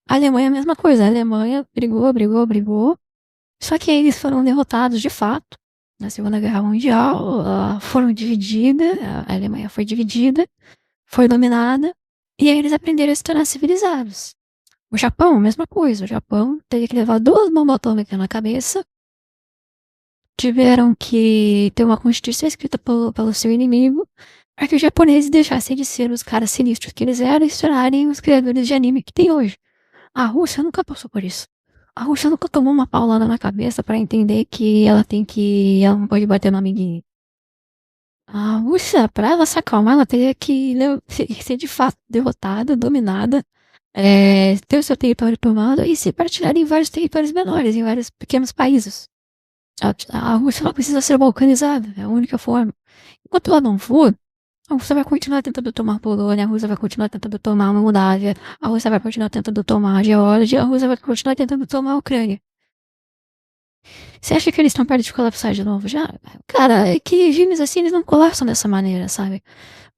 A Alemanha é a mesma coisa, a Alemanha brigou, só que aí eles foram derrotados de fato, na Segunda Guerra Mundial, foram divididas, a Alemanha foi dividida, foi dominada, e aí eles aprenderam a se tornar civilizados. O Japão, mesma coisa. O Japão teve que levar 2 bombas atômicas na cabeça. Tiveram que ter uma constituição escrita pelo seu inimigo para que os japoneses deixassem de ser os caras sinistros que eles eram e se tornarem os criadores de anime que tem hoje. A Rússia nunca passou por isso. A Rússia nunca tomou uma paulada na cabeça para entender que ela não pode bater no amiguinho. A Rússia, para ela se acalmar, ela teria que ser de fato derrotada, dominada, ter o seu território tomado e se partilhar em vários territórios menores, em vários pequenos países. A Rússia não precisa ser balcanizada, é a única forma. Enquanto ela não for, a Rússia vai continuar tentando tomar a Polônia, a Rússia vai continuar tentando tomar a Moldávia, a Rússia vai continuar tentando tomar a Geórgia, a Rússia vai continuar tentando tomar a Ucrânia. Você acha que eles estão perto de colapsar de novo já? Cara, é que regimes assim eles não colapsam dessa maneira, sabe?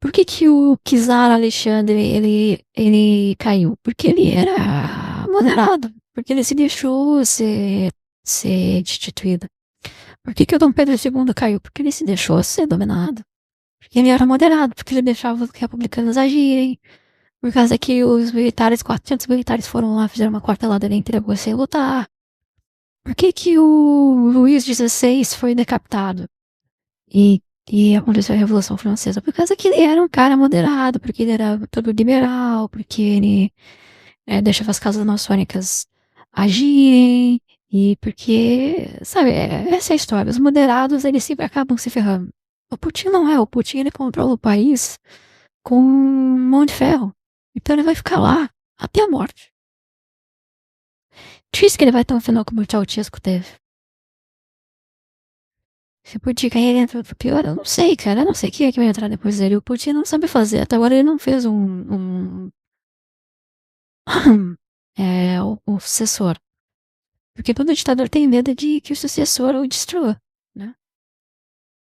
Por que o czar Alexandre ele caiu? Porque ele era moderado, porque ele se deixou ser destituído. Por que o Dom Pedro II caiu? Porque ele se deixou ser dominado. Porque ele era moderado, porque ele deixava os republicanos agirem. Por causa que os militares, 400 militares foram lá, fizeram uma quartelada e entregou sem lutar. Por que o Luís XVI foi decapitado? E aconteceu a Revolução Francesa? Por causa que ele era um cara moderado, porque ele era todo liberal, porque ele deixava as casas maçônicas agirem, e porque, sabe, essa é a história. Os moderados, eles sempre acabam se ferrando. O Putin não é, o Putin ele controla o país com mão de ferro. Então ele vai ficar lá até a morte. Difícil que ele vai ter um final como o Ceausescu teve. Se o Putin cair dentro do pior, eu não sei, cara. Eu não sei quem é que vai entrar depois dele. O Putin não sabe fazer. Até agora ele não fez o sucessor. Porque todo ditador tem medo de que o sucessor o destrua, né?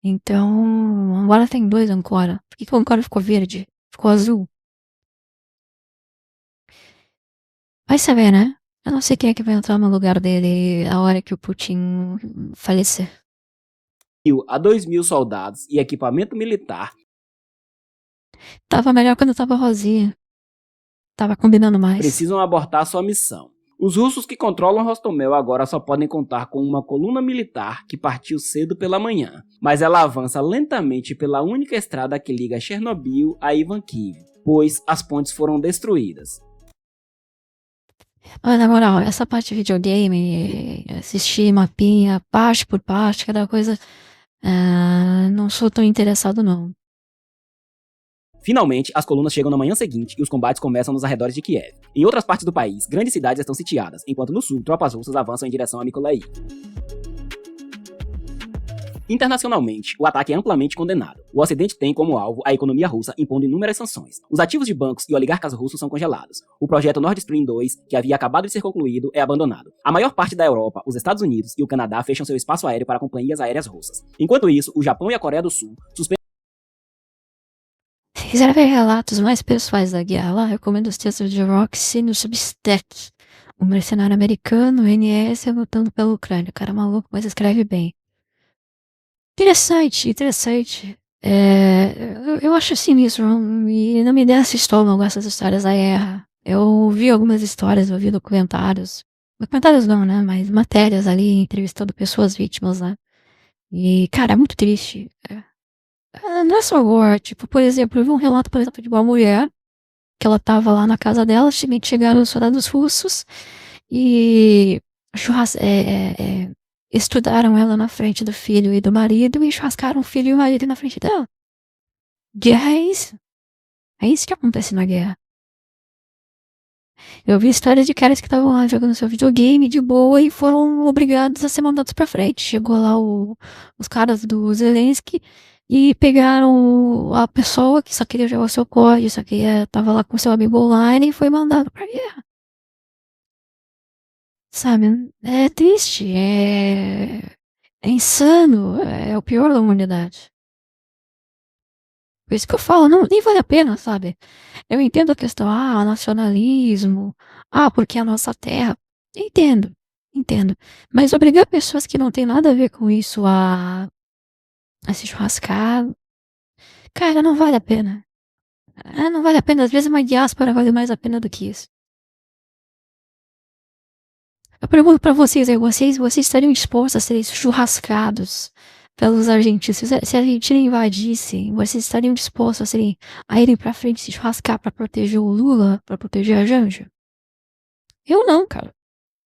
Então, agora tem 2 Ancora. Por que o Ancora ficou verde? Ficou azul? Vai saber, né? Eu não sei quem é que vai entrar no lugar dele a hora que o Putin falecer. A 2.000 soldados e equipamento militar. Tava melhor quando tava rosinha. Tava combinando mais. Precisam abortar sua missão. Os russos que controlam Rostomel agora só podem contar com uma coluna militar que partiu cedo pela manhã, mas ela avança lentamente pela única estrada que liga Chernobyl a Ivankiv, pois as pontes foram destruídas. Na moral, essa parte de videogame, assistir mapinha, parte por parte, cada coisa, não sou tão interessado não. Finalmente, as colunas chegam na manhã seguinte e os combates começam nos arredores de Kiev. Em outras partes do país, grandes cidades estão sitiadas, enquanto no sul, tropas russas avançam em direção a Mykolaiv. Internacionalmente, o ataque é amplamente condenado. O Ocidente tem como alvo a economia russa impondo inúmeras sanções. Os ativos de bancos e oligarcas russos são congelados. O projeto Nord Stream 2, que havia acabado de ser concluído, é abandonado. A maior parte da Europa, os Estados Unidos e o Canadá fecham seu espaço aéreo para companhias aéreas russas. Enquanto isso, o Japão e a Coreia do Sul suspendem. Se quiser ver relatos mais pessoais da guerra lá, recomendo os textos de Roxy no Substack. O mercenário americano, o NS, lutando pela Ucrânia. O cara maluco, mas escreve bem. Interessante. Eu acho sinistro e não me desce estômago essas histórias da guerra. Eu vi algumas histórias, eu vi documentários. Documentários não, né? Mas matérias ali, entrevistando pessoas vítimas, né? E, cara, é muito triste. Não é só war, tipo, por exemplo, eu vi um relato, por exemplo, de uma mulher que ela tava lá na casa dela, chegaram os soldados russos e estudaram ela na frente do filho e do marido e churrascaram o filho e o marido na frente dela. Guerra é isso. É isso que acontece na guerra. Eu vi histórias de caras que estavam lá jogando seu videogame de boa e foram obrigados a ser mandados pra frente. Chegou lá os caras do Zelensky e pegaram a pessoa que só queria jogar o seu código, só que tava lá com seu amigo online e foi mandado pra guerra. Sabe? É triste, é insano, é o pior da humanidade. Por isso que eu falo, não, nem vale a pena, sabe? Eu entendo a questão, nacionalismo, porque é a nossa terra. Entendo, entendo. Mas obrigar pessoas que não têm nada a ver com isso a se churrascar, cara, não vale a pena. Não vale a pena. Às vezes uma diáspora vale mais a pena do que isso. Eu pergunto pra vocês aí, vocês estariam dispostos a serem churrascados pelos argentinos? Se a Argentina invadisse, vocês estariam dispostos a irem pra frente se churrascar pra proteger o Lula, pra proteger a Janja? Eu não, cara.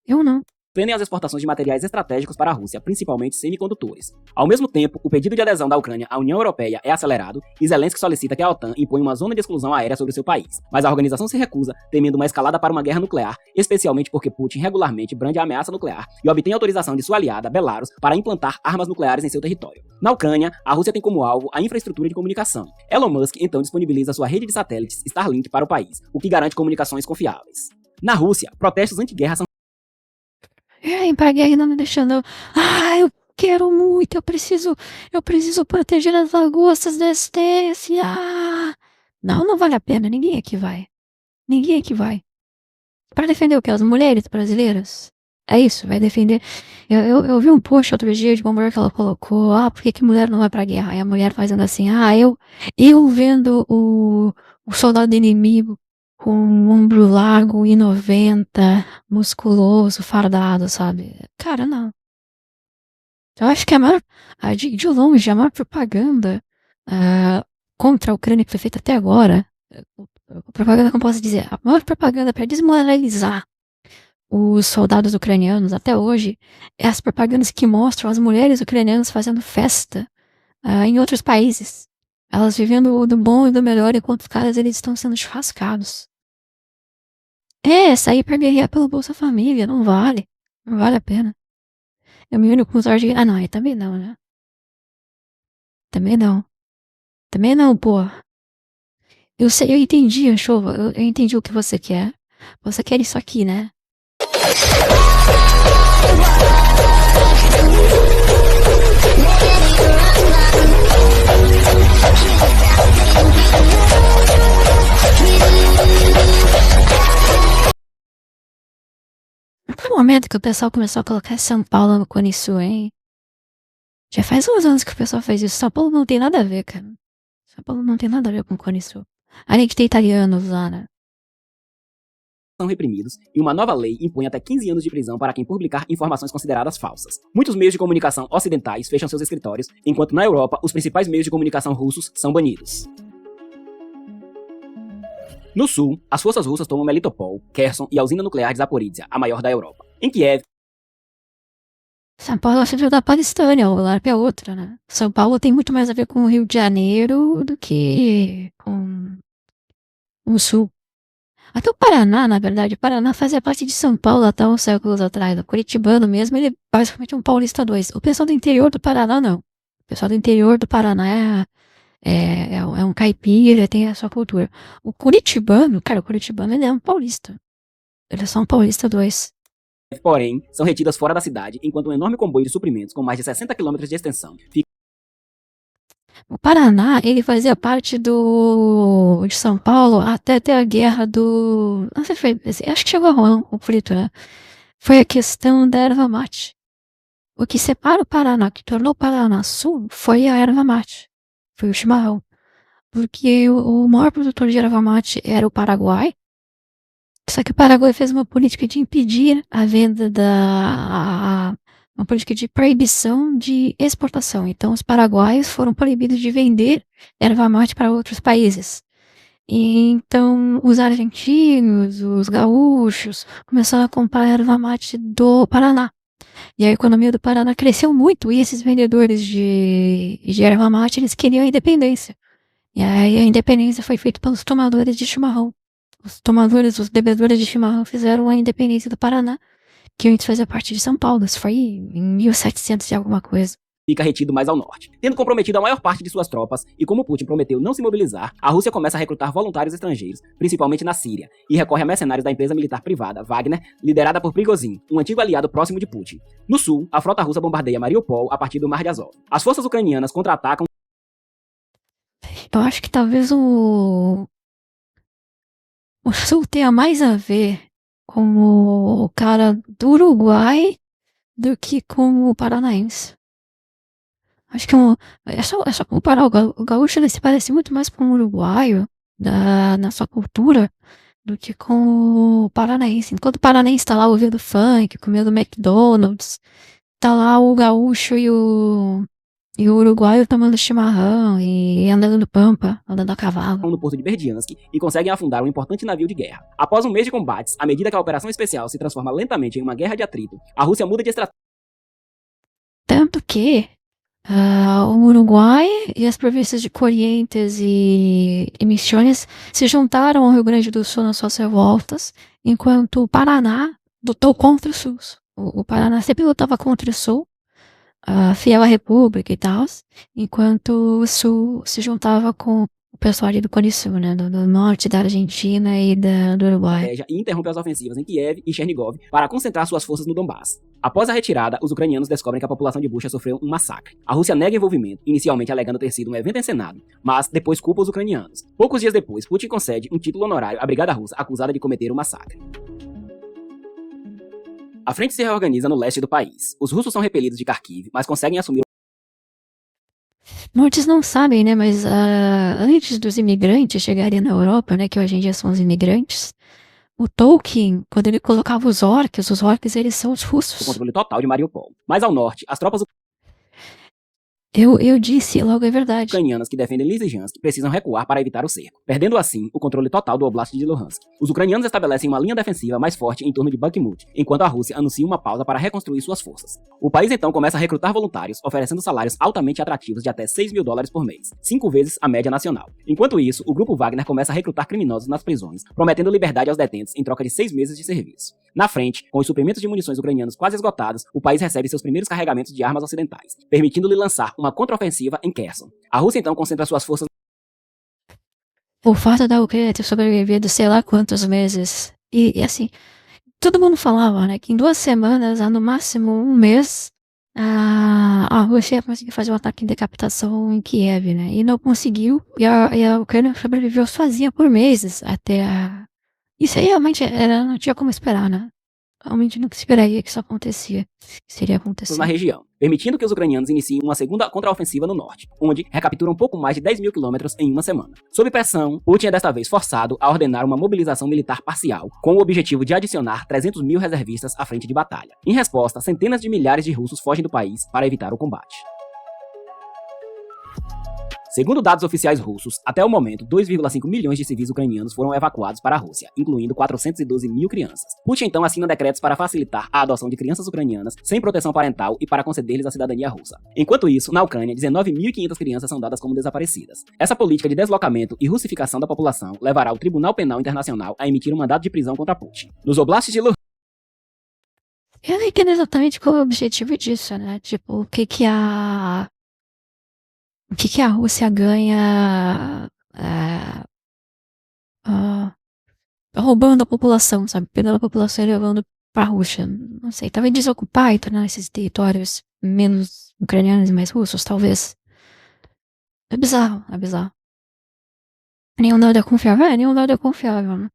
Eu não. Suspendem as exportações de materiais estratégicos para a Rússia, principalmente semicondutores. Ao mesmo tempo, o pedido de adesão da Ucrânia à União Europeia é acelerado e Zelensky solicita que a OTAN imponha uma zona de exclusão aérea sobre o seu país. Mas a organização se recusa, temendo uma escalada para uma guerra nuclear, especialmente porque Putin regularmente brande a ameaça nuclear e obtém autorização de sua aliada, Belarus, para implantar armas nucleares em seu território. Na Ucrânia, a Rússia tem como alvo a infraestrutura de comunicação. Elon Musk então disponibiliza sua rede de satélites Starlink para o país, o que garante comunicações confiáveis. Na Rússia, protestos anti-guerra são Paguei ainda me deixando. Eu quero muito, eu preciso proteger as lagostas da estência. Não vale a pena, ninguém aqui vai. Ninguém aqui vai. Pra defender o que? As mulheres brasileiras? É isso, vai defender. Eu vi um post outro dia de uma mulher que ela colocou, por que mulher não vai pra guerra? Aí a mulher fazendo assim, eu vendo o soldado inimigo com um ombro largo e 90, musculoso, fardado, sabe? Cara, não. Eu acho que de longe, a maior propaganda contra a Ucrânia que foi feita até agora, propaganda, como posso dizer, a maior propaganda para desmoralizar os soldados ucranianos até hoje é as propagandas que mostram as mulheres ucranianas fazendo festa em outros países. Elas vivendo do bom e do melhor enquanto os caras eles estão sendo churrascados. Sair pra guerrear pela Bolsa Família, não vale. Não vale a pena. Eu me uno com os argentinos. Não, aí também não, né? Também não. Também não, pô. Eu sei, eu entendi, Anchova. Eu entendi o que você quer. Você quer isso aqui, né? Foi um momento que o pessoal começou a colocar São Paulo no Cone Sul, hein? Já faz uns anos que o pessoal faz isso. São Paulo não tem nada a ver, cara. São Paulo não tem nada a ver com o Cone Sul. Além de ter italianos lá, né? São reprimidos e uma nova lei impõe até 15 anos de prisão para quem publicar informações consideradas falsas. Muitos meios de comunicação ocidentais fecham seus escritórios, enquanto na Europa os principais meios de comunicação russos são banidos. No sul, as forças russas tomam Melitopol, Kherson e a usina nuclear de Zaporizhia, a maior da Europa. Em Kiev, São Paulo é filho da Palestânia, o LARP é outra, né? São Paulo tem muito mais a ver com o Rio de Janeiro do que com o Sul. Até o Paraná, na verdade, o Paraná fazia parte de São Paulo até uns séculos atrás. O curitibano mesmo, ele é basicamente um paulista 2. O pessoal do interior do Paraná, não. O pessoal do interior do Paraná é um caipira, tem a sua cultura. O curitibano, cara, o curitibano, ele é um paulista. Ele é só um paulista 2. porém, são retidas fora da cidade, enquanto um enorme comboio de suprimentos com mais de 60 km de extensão fica. O Paraná, ele fazia parte de São Paulo até ter a guerra do... Não sei se foi... Acho que chegou a rolar um conflito, né? Foi a questão da erva mate. O que separa o Paraná, que tornou o Paraná Sul, foi a erva mate. Foi o chimarrão. Porque o maior produtor de erva mate era o Paraguai. Só que o Paraguai fez uma política de impedir a venda uma política de proibição de exportação. Então, os paraguaios foram proibidos de vender erva mate para outros países. E, então, os argentinos, os gaúchos, começaram a comprar erva mate do Paraná. E a economia do Paraná cresceu muito, e esses vendedores de erva mate, eles queriam a independência. E aí a independência foi feita pelos tomadores de chimarrão. os tomadores, os bebedores de chimarrão fizeram a independência do Paraná, que antes fazia parte de São Paulo. Isso foi em 1700 e alguma coisa. Fica retido mais ao norte. Tendo comprometido a maior parte de suas tropas, e como Putin prometeu não se mobilizar, a Rússia começa a recrutar voluntários estrangeiros, principalmente na Síria, e recorre a mercenários da empresa militar privada, Wagner, liderada por Prigozhin, um antigo aliado próximo de Putin. No sul, a frota russa bombardeia Mariupol a partir do Mar de Azov. As forças ucranianas contra-atacam. Eu acho que talvez o sul tenha mais a ver com o cara do Uruguai do que com o paranaense. Acho que é só comparar. O gaúcho ele se parece muito mais com o uruguaio na sua cultura do que com o paranaense. Enquanto o paranaense tá lá ouvindo funk, comendo McDonald's, tá lá o gaúcho e o uruguaio tomando chimarrão e andando no pampa, andando a cavalo. No porto de Berdiansk e conseguem afundar um importante navio de guerra. Após um mês de combates, à medida que a operação especial se transforma lentamente em uma guerra de atrito, a Rússia muda de estratégia. Tanto que o Uruguai e as províncias de Corrientes e Misiones se juntaram ao Rio Grande do Sul nas suas revoltas, enquanto o Paraná lutou contra o Sul. O Paraná sempre lutava contra o Sul, fiel à República e tal, enquanto o Sul se juntava com o pessoal ali do Cone Sul, né, do norte da Argentina e do Uruguai. E interrompe as ofensivas em Kiev e Chernigov para concentrar suas forças no Donbass. Após a retirada, os ucranianos descobrem que a população de Bucha sofreu um massacre. A Rússia nega envolvimento, inicialmente alegando ter sido um evento encenado, mas depois culpa os ucranianos. Poucos dias depois, Putin concede um título honorário à brigada russa acusada de cometer o massacre. A frente se reorganiza no leste do país. Os russos são repelidos de Kharkiv, mas conseguem assumir. Muitos não sabem, né, mas antes dos imigrantes chegarem na Europa, né, que hoje em dia são os imigrantes, o Tolkien, quando ele colocava os orcs eles são os russos. O controle total de Mariupol. Mais ao norte, as tropas Eu disse, logo é verdade. ucranianas que defendem Lysychansk precisam recuar para evitar o cerco, perdendo assim o controle total do Oblast de Luhansk. Os ucranianos estabelecem uma linha defensiva mais forte em torno de Bakhmut, enquanto a Rússia anuncia uma pausa para reconstruir suas forças. O país então começa a recrutar voluntários, oferecendo salários altamente atrativos de até $6.000 por mês, 5 vezes a média nacional. Enquanto isso, o grupo Wagner começa a recrutar criminosos nas prisões, prometendo liberdade aos detentos em troca de 6 meses de serviço. Na frente, com os suprimentos de munições ucranianos quase esgotados, o país recebe seus primeiros carregamentos de armas ocidentais, permitindo-lhe lançar uma contraofensiva em Kherson. A Rússia então concentra suas forças. O fato da Ucrânia ter sobrevivido sei lá quantos meses, e assim, todo mundo falava, né, que em 2 semanas, no máximo um mês, a Rússia ia conseguir fazer um ataque de decapitação em Kiev, né, e não conseguiu, e a Ucrânia sobreviveu sozinha por meses até Isso aí realmente não tinha como esperar, né? Realmente nunca esperaria que isso seria acontecer. Na região, permitindo que os ucranianos iniciem uma segunda contraofensiva no norte, onde recapturam pouco mais de 10.000 quilômetros em uma semana. Sob pressão, Putin é desta vez forçado a ordenar uma mobilização militar parcial, com o objetivo de adicionar 300.000 reservistas à frente de batalha. Em resposta, centenas de milhares de russos fogem do país para evitar o combate. Segundo dados oficiais russos, até o momento, 2,5 milhões de civis ucranianos foram evacuados para a Rússia, incluindo 412 mil crianças. Putin então assina decretos para facilitar a adoção de crianças ucranianas sem proteção parental e para conceder-lhes a cidadania russa. Enquanto isso, na Ucrânia, 19.500 crianças são dadas como desaparecidas. Essa política de deslocamento e russificação da população levará o Tribunal Penal Internacional a emitir um mandado de prisão contra Putin. Nos oblastes de Luhansk, eu não entendo exatamente qual é o objetivo disso, né? Tipo, o que a Rússia ganha roubando a população, sabe? Pegando a população e levando pra Rússia. Não sei, talvez desocupar e tornar esses territórios menos ucranianos e mais russos, talvez. É bizarro, é bizarro. Nenhum dado é confiável, né?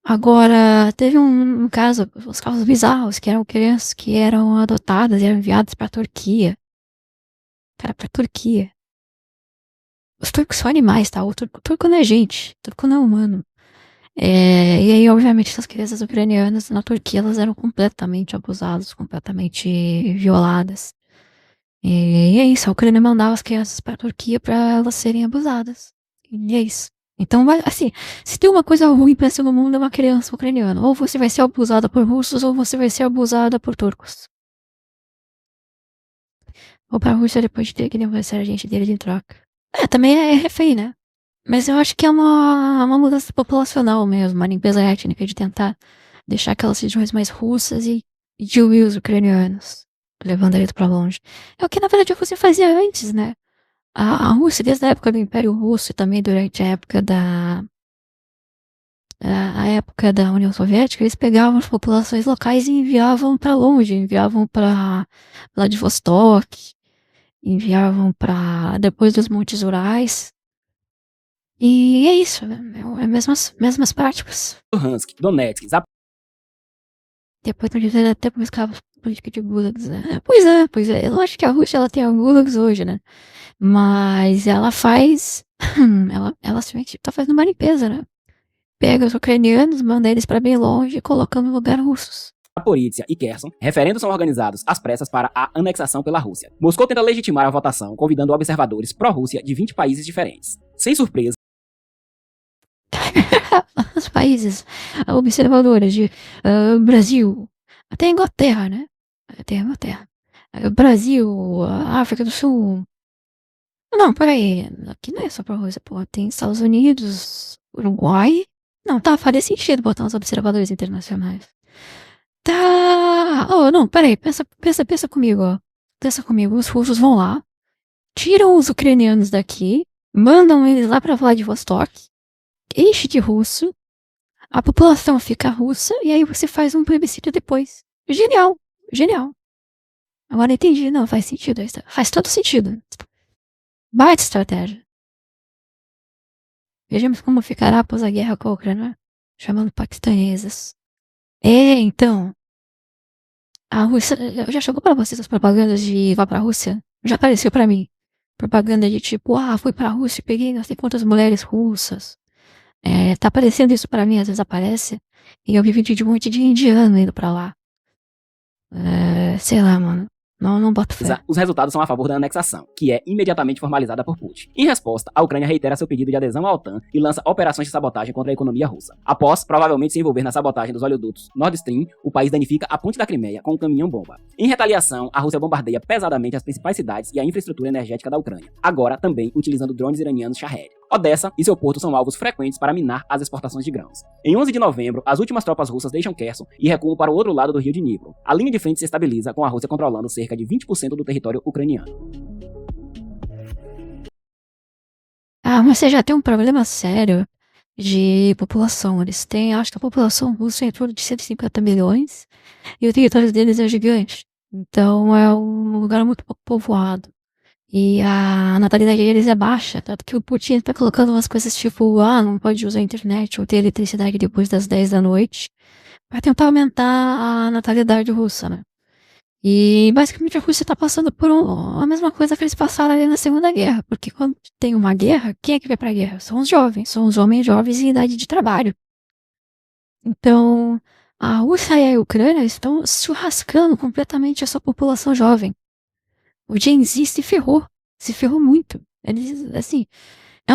Agora, teve um caso, os casos bizarros, que eram crianças que eram adotadas e eram enviadas pra Turquia. Cara, pra Turquia. Os turcos são animais, tá? O turco não é gente, o turco não é humano. E aí, obviamente, essas crianças ucranianas na Turquia, elas eram completamente abusadas, completamente violadas. E é isso, a Ucrânia mandava as crianças pra Turquia pra elas serem abusadas. E é isso. Então, assim, se tem uma coisa ruim pra ser no mundo é uma criança ucraniana. Ou você vai ser abusada por russos, ou você vai ser abusada por turcos. Ou pra Rússia depois de ter que negociar a gente deles em troca. Também é refém, né? Mas eu acho que é uma mudança populacional mesmo, uma limpeza étnica de tentar deixar aquelas regiões mais russas e diluir os ucranianos, levando eles pra longe. É o que na verdade a Rússia fazia antes, né? A Rússia, desde a época do Império Russo e também durante a época da União Soviética, eles pegavam as populações locais e enviavam para longe, enviavam para Vladivostok, enviavam para depois dos Montes Urais. E é isso, né? É mesmas práticas. Luhansk, Donetsk, Depois podia até buscar política de gulags, né? Pois é. Eu acho que a Rússia ela tem gulags hoje, né? Mas ela faz. ela simplesmente tá fazendo uma limpeza, né? Pega os ucranianos, manda eles pra bem longe e coloca no lugar russos. Zaporizhia e Kherson, referendos são organizados às pressas para a anexação pela Rússia. Moscou tenta legitimar a votação, convidando observadores pró-Rússia de 20 países diferentes. Sem surpresa, Os países observadores de Brasil, até a Inglaterra, né? Até a Inglaterra. Brasil, África do Sul. Não, peraí. Aqui não é só pra Rússia, pô. Tem Estados Unidos, Uruguai. Não, tá, faria sentido botar uns observadores internacionais. Tá. Oh, não, peraí. Pensa comigo, ó. Pensa comigo. Os russos vão lá, tiram os ucranianos daqui, mandam eles lá pra Vladivostok, enche de russo, a população fica russa e aí você faz um plebiscito depois. Genial, genial. Agora entendi, não, faz sentido. Faz todo sentido. Baita estratégia. Vejamos como ficará após a guerra com a Ucrânia, chamando paquistaneses. Então, a Rússia, já chegou pra vocês as propagandas de vá pra Rússia? Já apareceu pra mim. Propaganda de tipo, fui pra Rússia e peguei não sei quantas mulheres russas. Tá aparecendo isso pra mim, às vezes aparece. E eu vi vídeo de um monte de indiano indo pra lá. Sei lá, mano. Não boto fé. os resultados são a favor da anexação, que é imediatamente formalizada por Putin. Em resposta, a Ucrânia reitera seu pedido de adesão à OTAN e lança operações de sabotagem contra a economia russa. Após, provavelmente, se envolver na sabotagem dos oleodutos Nord Stream, o país danifica a ponte da Crimeia com um caminhão-bomba. Em retaliação, a Rússia bombardeia pesadamente as principais cidades e a infraestrutura energética da Ucrânia, agora também utilizando drones iranianos Shahed. Odessa e seu porto são alvos frequentes para minar as exportações de grãos. Em 11 de novembro, as últimas tropas russas deixam Kherson e recuam para o outro lado do rio Dnipro. A linha de frente se estabiliza, com a Rússia controlando cerca de 20% do território ucraniano. Mas você já tem um problema sério de população. Eles têm, acho que a população russa é em torno de 150 milhões e o território deles é gigante. Então é um lugar muito pouco povoado. E a natalidade deles é baixa, tanto que o Putin tá colocando umas coisas tipo, não pode usar a internet ou ter eletricidade depois das 10 da noite, pra tentar aumentar a natalidade russa, né? E basicamente a Rússia tá passando por a mesma coisa que eles passaram ali na Segunda Guerra, porque quando tem uma guerra, quem é que vai pra guerra? São os jovens, são os homens jovens em idade de trabalho. Então, a Rússia e a Ucrânia estão churrascando completamente a sua população jovem. O Gen Z se ferrou muito. Eles, assim,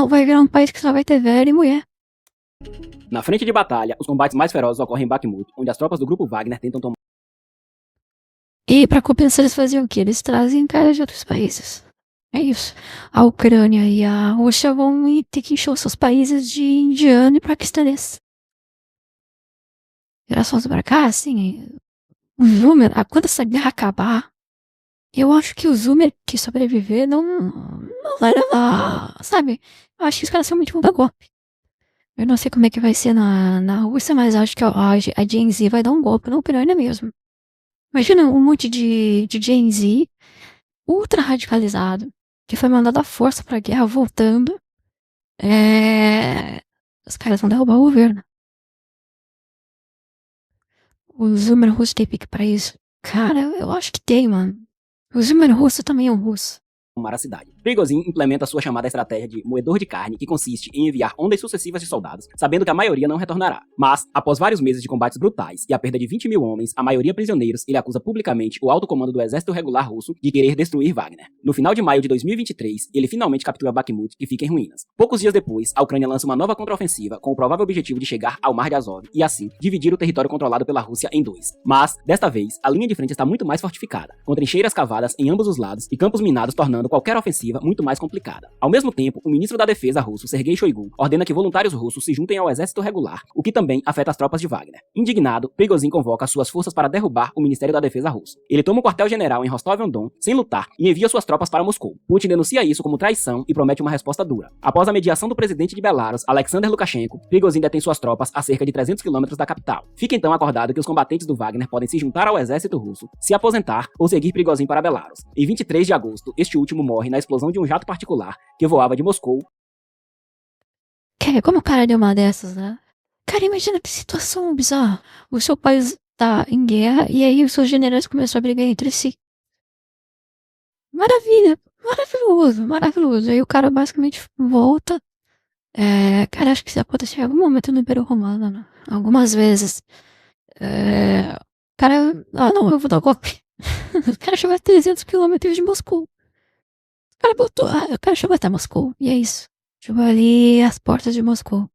vai virar um país que só vai ter velho e mulher. Na frente de batalha, os combates mais ferozes ocorrem em Bakhmut, onde as tropas do grupo Wagner tentam tomar. E pra compensar eles faziam o quê? Eles trazem caras de outros países. É isso. A Ucrânia e a Rússia vão ter que encher os seus países de indiano e paquistanês. Graças pra cá, assim, o Zoomer, quando essa guerra acabar, eu acho que o Zoomer que sobreviver não vai levar, sabe? Eu acho que os caras realmente vão dar golpe. Eu não sei como é que vai ser na Rússia, mas acho que a Gen Z vai dar um golpe na Ucrânia mesmo. Imagina um monte de Gen Z ultra radicalizado, que foi mandado à força pra guerra, voltando. Os caras vão derrubar o governo. O Zoomer russo tem pique pra isso. Cara, eu acho que tem, mano. O Zoomer russo também é um russo. A cidade. Prigozhin implementa sua chamada estratégia de moedor de carne, que consiste em enviar ondas sucessivas de soldados, sabendo que a maioria não retornará. Mas, após vários meses de combates brutais e a perda de 20 mil homens, a maioria prisioneiros, ele acusa publicamente o alto comando do exército regular russo de querer destruir Wagner. No final de maio de 2023, ele finalmente captura Bakhmut, que fica em ruínas. Poucos dias depois, a Ucrânia lança uma nova contraofensiva com o provável objetivo de chegar ao Mar de Azov e, assim, dividir o território controlado pela Rússia em dois. Mas, desta vez, a linha de frente está muito mais fortificada, com trincheiras cavadas em ambos os lados e campos minados tornando tornando qualquer ofensiva muito mais complicada. Ao mesmo tempo, o ministro da Defesa russo, Sergei Shoigu, ordena que voluntários russos se juntem ao exército regular, o que também afeta as tropas de Wagner. Indignado, Prigozhin convoca suas forças para derrubar o Ministério da Defesa russo. Ele toma o quartel-general em Rostov-on-Don, sem lutar, e envia suas tropas para Moscou. Putin denuncia isso como traição e promete uma resposta dura. Após a mediação do presidente de Belarus, Alexander Lukashenko, Prigozhin detém suas tropas a cerca de 300 km da capital. Fica então acordado que os combatentes do Wagner podem se juntar ao exército russo, se aposentar ou seguir Prigozhin para Belarus. Em 23 de agosto, este último morre na explosão de um jato particular que voava de Moscou. Como o cara deu uma dessas, né? Cara, imagina que situação bizarra. O seu país tá em guerra e aí os seus generais começam a brigar entre si. Maravilha, maravilhoso, maravilhoso. Aí o cara basicamente volta. Cara, acho que isso aconteceu em algum momento no Império Romano, né? Algumas vezes. Cara, não, eu vou dar um golpe. O cara chegou a 300 quilômetros de Moscou. O cara chegou até Moscou. E é isso. Chegou ali às portas de Moscou.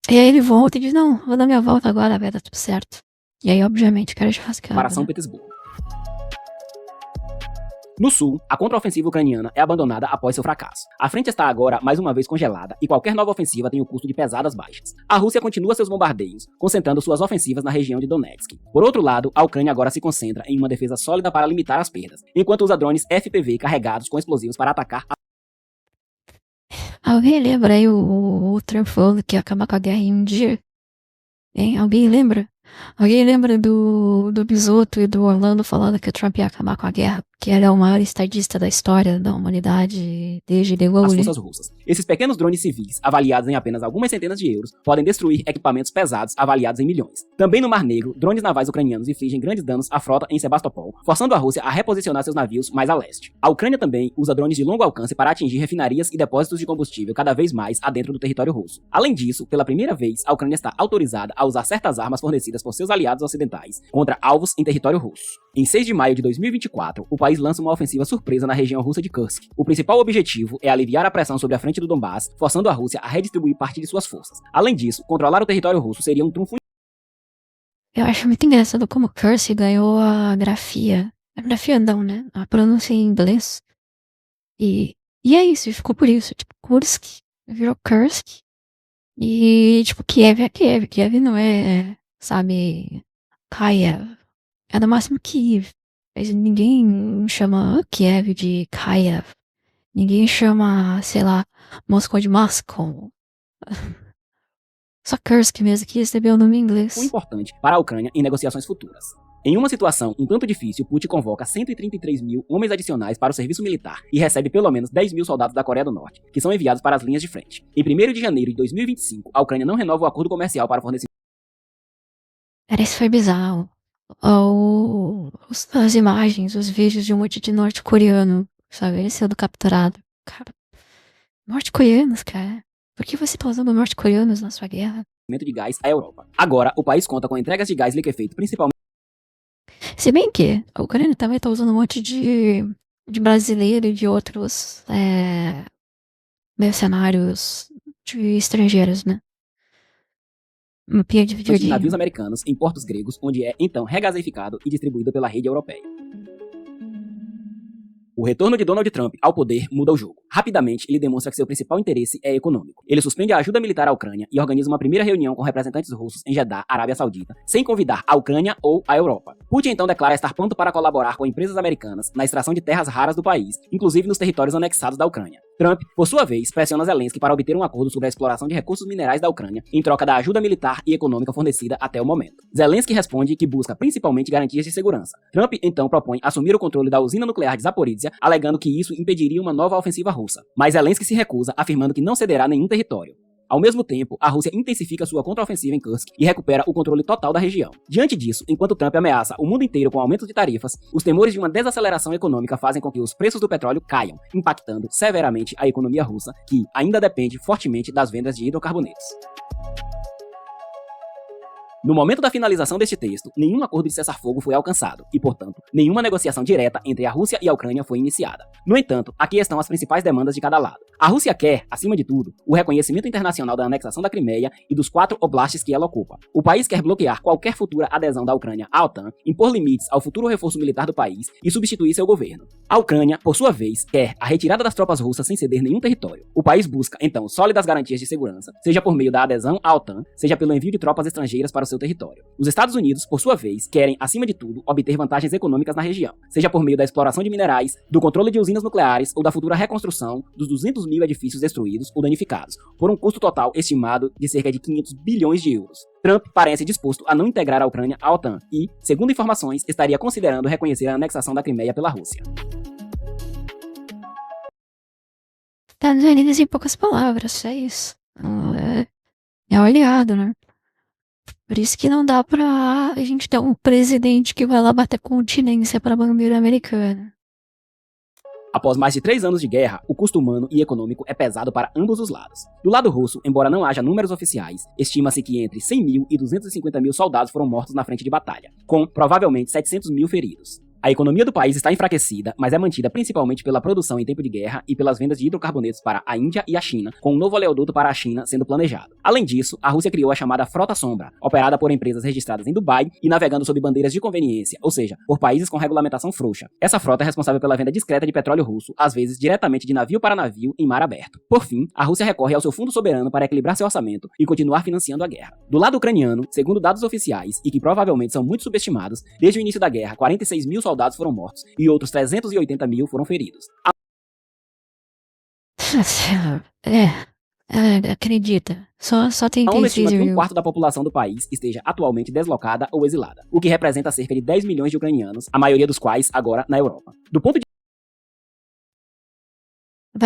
E aí ele volta e diz, não, vou dar minha volta agora, vai dar tudo certo. E aí, obviamente, o cara é churrascado. Para São Petersburgo. No sul, a contraofensiva ucraniana é abandonada após seu fracasso. A frente está agora mais uma vez congelada e qualquer nova ofensiva tem o custo de pesadas baixas. A Rússia continua seus bombardeios, concentrando suas ofensivas na região de Donetsk. Por outro lado, a Ucrânia agora se concentra em uma defesa sólida para limitar as perdas, enquanto usa drones FPV carregados com explosivos para atacar a... Alguém lembra aí o Trump falando que ia acabar com a guerra em um dia? Hein? Alguém lembra? Alguém lembra do Bisotto e do Orlando falando que o Trump ia acabar com a guerra? Que ele é o maior estadista da história da humanidade desde De Gaulle. As forças russas. Esses pequenos drones civis, avaliados em apenas algumas centenas de euros, podem destruir equipamentos pesados avaliados em milhões. Também no Mar Negro, drones navais ucranianos infligem grandes danos à frota em Sebastopol, forçando a Rússia a reposicionar seus navios mais a leste. A Ucrânia também usa drones de longo alcance para atingir refinarias e depósitos de combustível cada vez mais adentro do território russo. Além disso, pela primeira vez, a Ucrânia está autorizada a usar certas armas fornecidas por seus aliados ocidentais contra alvos em território russo. Em 6 de maio de 2024, o país lança uma ofensiva surpresa na região russa de Kursk. O principal objetivo é aliviar a pressão sobre a frente do Donbass, forçando a Rússia a redistribuir parte de suas forças. Além disso, controlar o território russo seria um trunfo. Eu acho muito engraçado como Kursk ganhou a grafia. A grafia não, né? A pronúncia em inglês. E é isso, ficou por isso. Tipo, Kursk virou Kursk. E, tipo, Kiev é Kiev. Kiev não é, sabe, Kiev. É no máximo Kiev. Mas ninguém chama Kiev de Kiev. Ninguém chama, sei lá, Moscou de Moscow. Só Kursk mesmo que recebeu o nome em inglês. Importante para a Ucrânia em negociações futuras. Em uma situação um tanto difícil, Putin convoca 133 mil homens adicionais para o serviço militar e recebe pelo menos 10 mil soldados da Coreia do Norte, que são enviados para as linhas de frente. Em 1º de janeiro de 2025, a Ucrânia não renova o acordo comercial para fornecimento. Cara, isso foi bizarro. As imagens, os vídeos de um monte de norte-coreano, sabe? Ele sendo capturado. Cara, norte-coreanos, cara. Por que você tá usando norte-coreanos na sua guerra? De gás à Europa. Agora, o país conta com entregas de gás liquefeito, principalmente. Se bem que a Ucrânia também tá usando um monte de brasileiro e de outros mercenários de estrangeiros, né? De navios americanos em portos gregos, onde é então regasificado e distribuído pela rede europeia. O retorno de Donald Trump ao poder muda o jogo. Rapidamente, ele demonstra que seu principal interesse é econômico. Ele suspende a ajuda militar à Ucrânia e organiza uma primeira reunião com representantes russos em Jeddah, Arábia Saudita, sem convidar a Ucrânia ou a Europa. Putin então declara estar pronto para colaborar com empresas americanas na extração de terras raras do país, inclusive nos territórios anexados da Ucrânia. Trump, por sua vez, pressiona Zelensky para obter um acordo sobre a exploração de recursos minerais da Ucrânia, em troca da ajuda militar e econômica fornecida até o momento. Zelensky responde que busca principalmente garantias de segurança. Trump então propõe assumir o controle da usina nuclear de Zaporizhia, alegando que isso impediria uma nova ofensiva russa. Mas Zelensky se recusa, afirmando que não cederá nenhum território. Ao mesmo tempo, a Rússia intensifica sua contraofensiva em Kursk e recupera o controle total da região. Diante disso, enquanto Trump ameaça o mundo inteiro com aumentos de tarifas, os temores de uma desaceleração econômica fazem com que os preços do petróleo caiam, impactando severamente a economia russa, que ainda depende fortemente das vendas de hidrocarbonetos. No momento da finalização deste texto, nenhum acordo de cessar-fogo foi alcançado e, portanto, nenhuma negociação direta entre a Rússia e a Ucrânia foi iniciada. No entanto, aqui estão as principais demandas de cada lado. A Rússia quer, acima de tudo, o reconhecimento internacional da anexação da Crimeia e dos 4 oblastes que ela ocupa. O país quer bloquear qualquer futura adesão da Ucrânia à OTAN, impor limites ao futuro reforço militar do país e substituir seu governo. A Ucrânia, por sua vez, quer a retirada das tropas russas sem ceder nenhum território. O país busca, então, sólidas garantias de segurança, seja por meio da adesão à OTAN, seja pelo envio de tropas estrangeiras para o seu território. Os Estados Unidos, por sua vez, querem, acima de tudo, obter vantagens econômicas na região, seja por meio da exploração de minerais, do controle de usinas nucleares ou da futura reconstrução dos 200 mil edifícios destruídos ou danificados, por um custo total estimado de cerca de 500 bilhões de euros. Trump parece disposto a não integrar a Ucrânia à OTAN e, segundo informações, estaria considerando reconhecer a anexação da Crimeia pela Rússia. Estados Unidos em poucas palavras, é isso. É o aliado, né? Por isso que não dá pra a gente ter um presidente que vai lá bater continência pra bandeira americana. Após mais de 3 anos de guerra, o custo humano e econômico é pesado para ambos os lados. Do lado russo, embora não haja números oficiais, estima-se que entre 100 mil e 250 mil soldados foram mortos na frente de batalha, com provavelmente 700 mil feridos. A economia do país está enfraquecida, mas é mantida principalmente pela produção em tempo de guerra e pelas vendas de hidrocarbonetos para a Índia e a China, com um novo oleoduto para a China sendo planejado. Além disso, a Rússia criou a chamada Frota Sombra, operada por empresas registradas em Dubai e navegando sob bandeiras de conveniência, ou seja, por países com regulamentação frouxa. Essa frota é responsável pela venda discreta de petróleo russo, às vezes diretamente de navio para navio em mar aberto. Por fim, a Rússia recorre ao seu fundo soberano para equilibrar seu orçamento e continuar financiando a guerra. Do lado ucraniano, segundo dados oficiais, e que provavelmente são muito subestimados, desde o início da guerra, 46 mil soldados foram mortos e outros 380 mil foram feridos. Acredita. Só tem A ONU estima que 36 mil. 1/4 da população do país esteja atualmente deslocada ou exilada, o que representa cerca de 10 milhões de ucranianos, a maioria dos quais agora na Europa. Do ponto de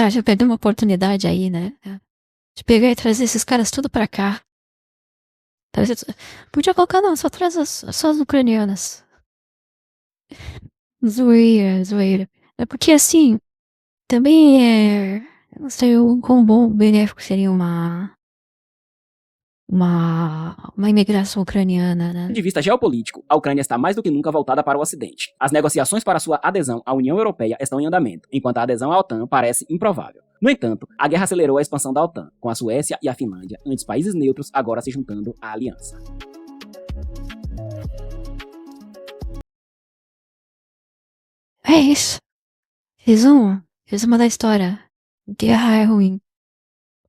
Já perdeu uma oportunidade aí, né? De pegar e trazer esses caras tudo pra cá. Podia colocar, não, só traz só as ucranianas. Zoeira. É porque assim, também eu não sei o quão bom, benéfico seria uma imigração ucraniana, né? de vista geopolítico, a Ucrânia está mais do que nunca voltada para o Ocidente. As negociações para sua adesão à União Europeia estão em andamento, enquanto a adesão à OTAN parece improvável. No entanto, a guerra acelerou a expansão da OTAN, com a Suécia e a Finlândia, antes países neutros, agora se juntando à aliança. É isso. Resumo da história. Guerra é ruim.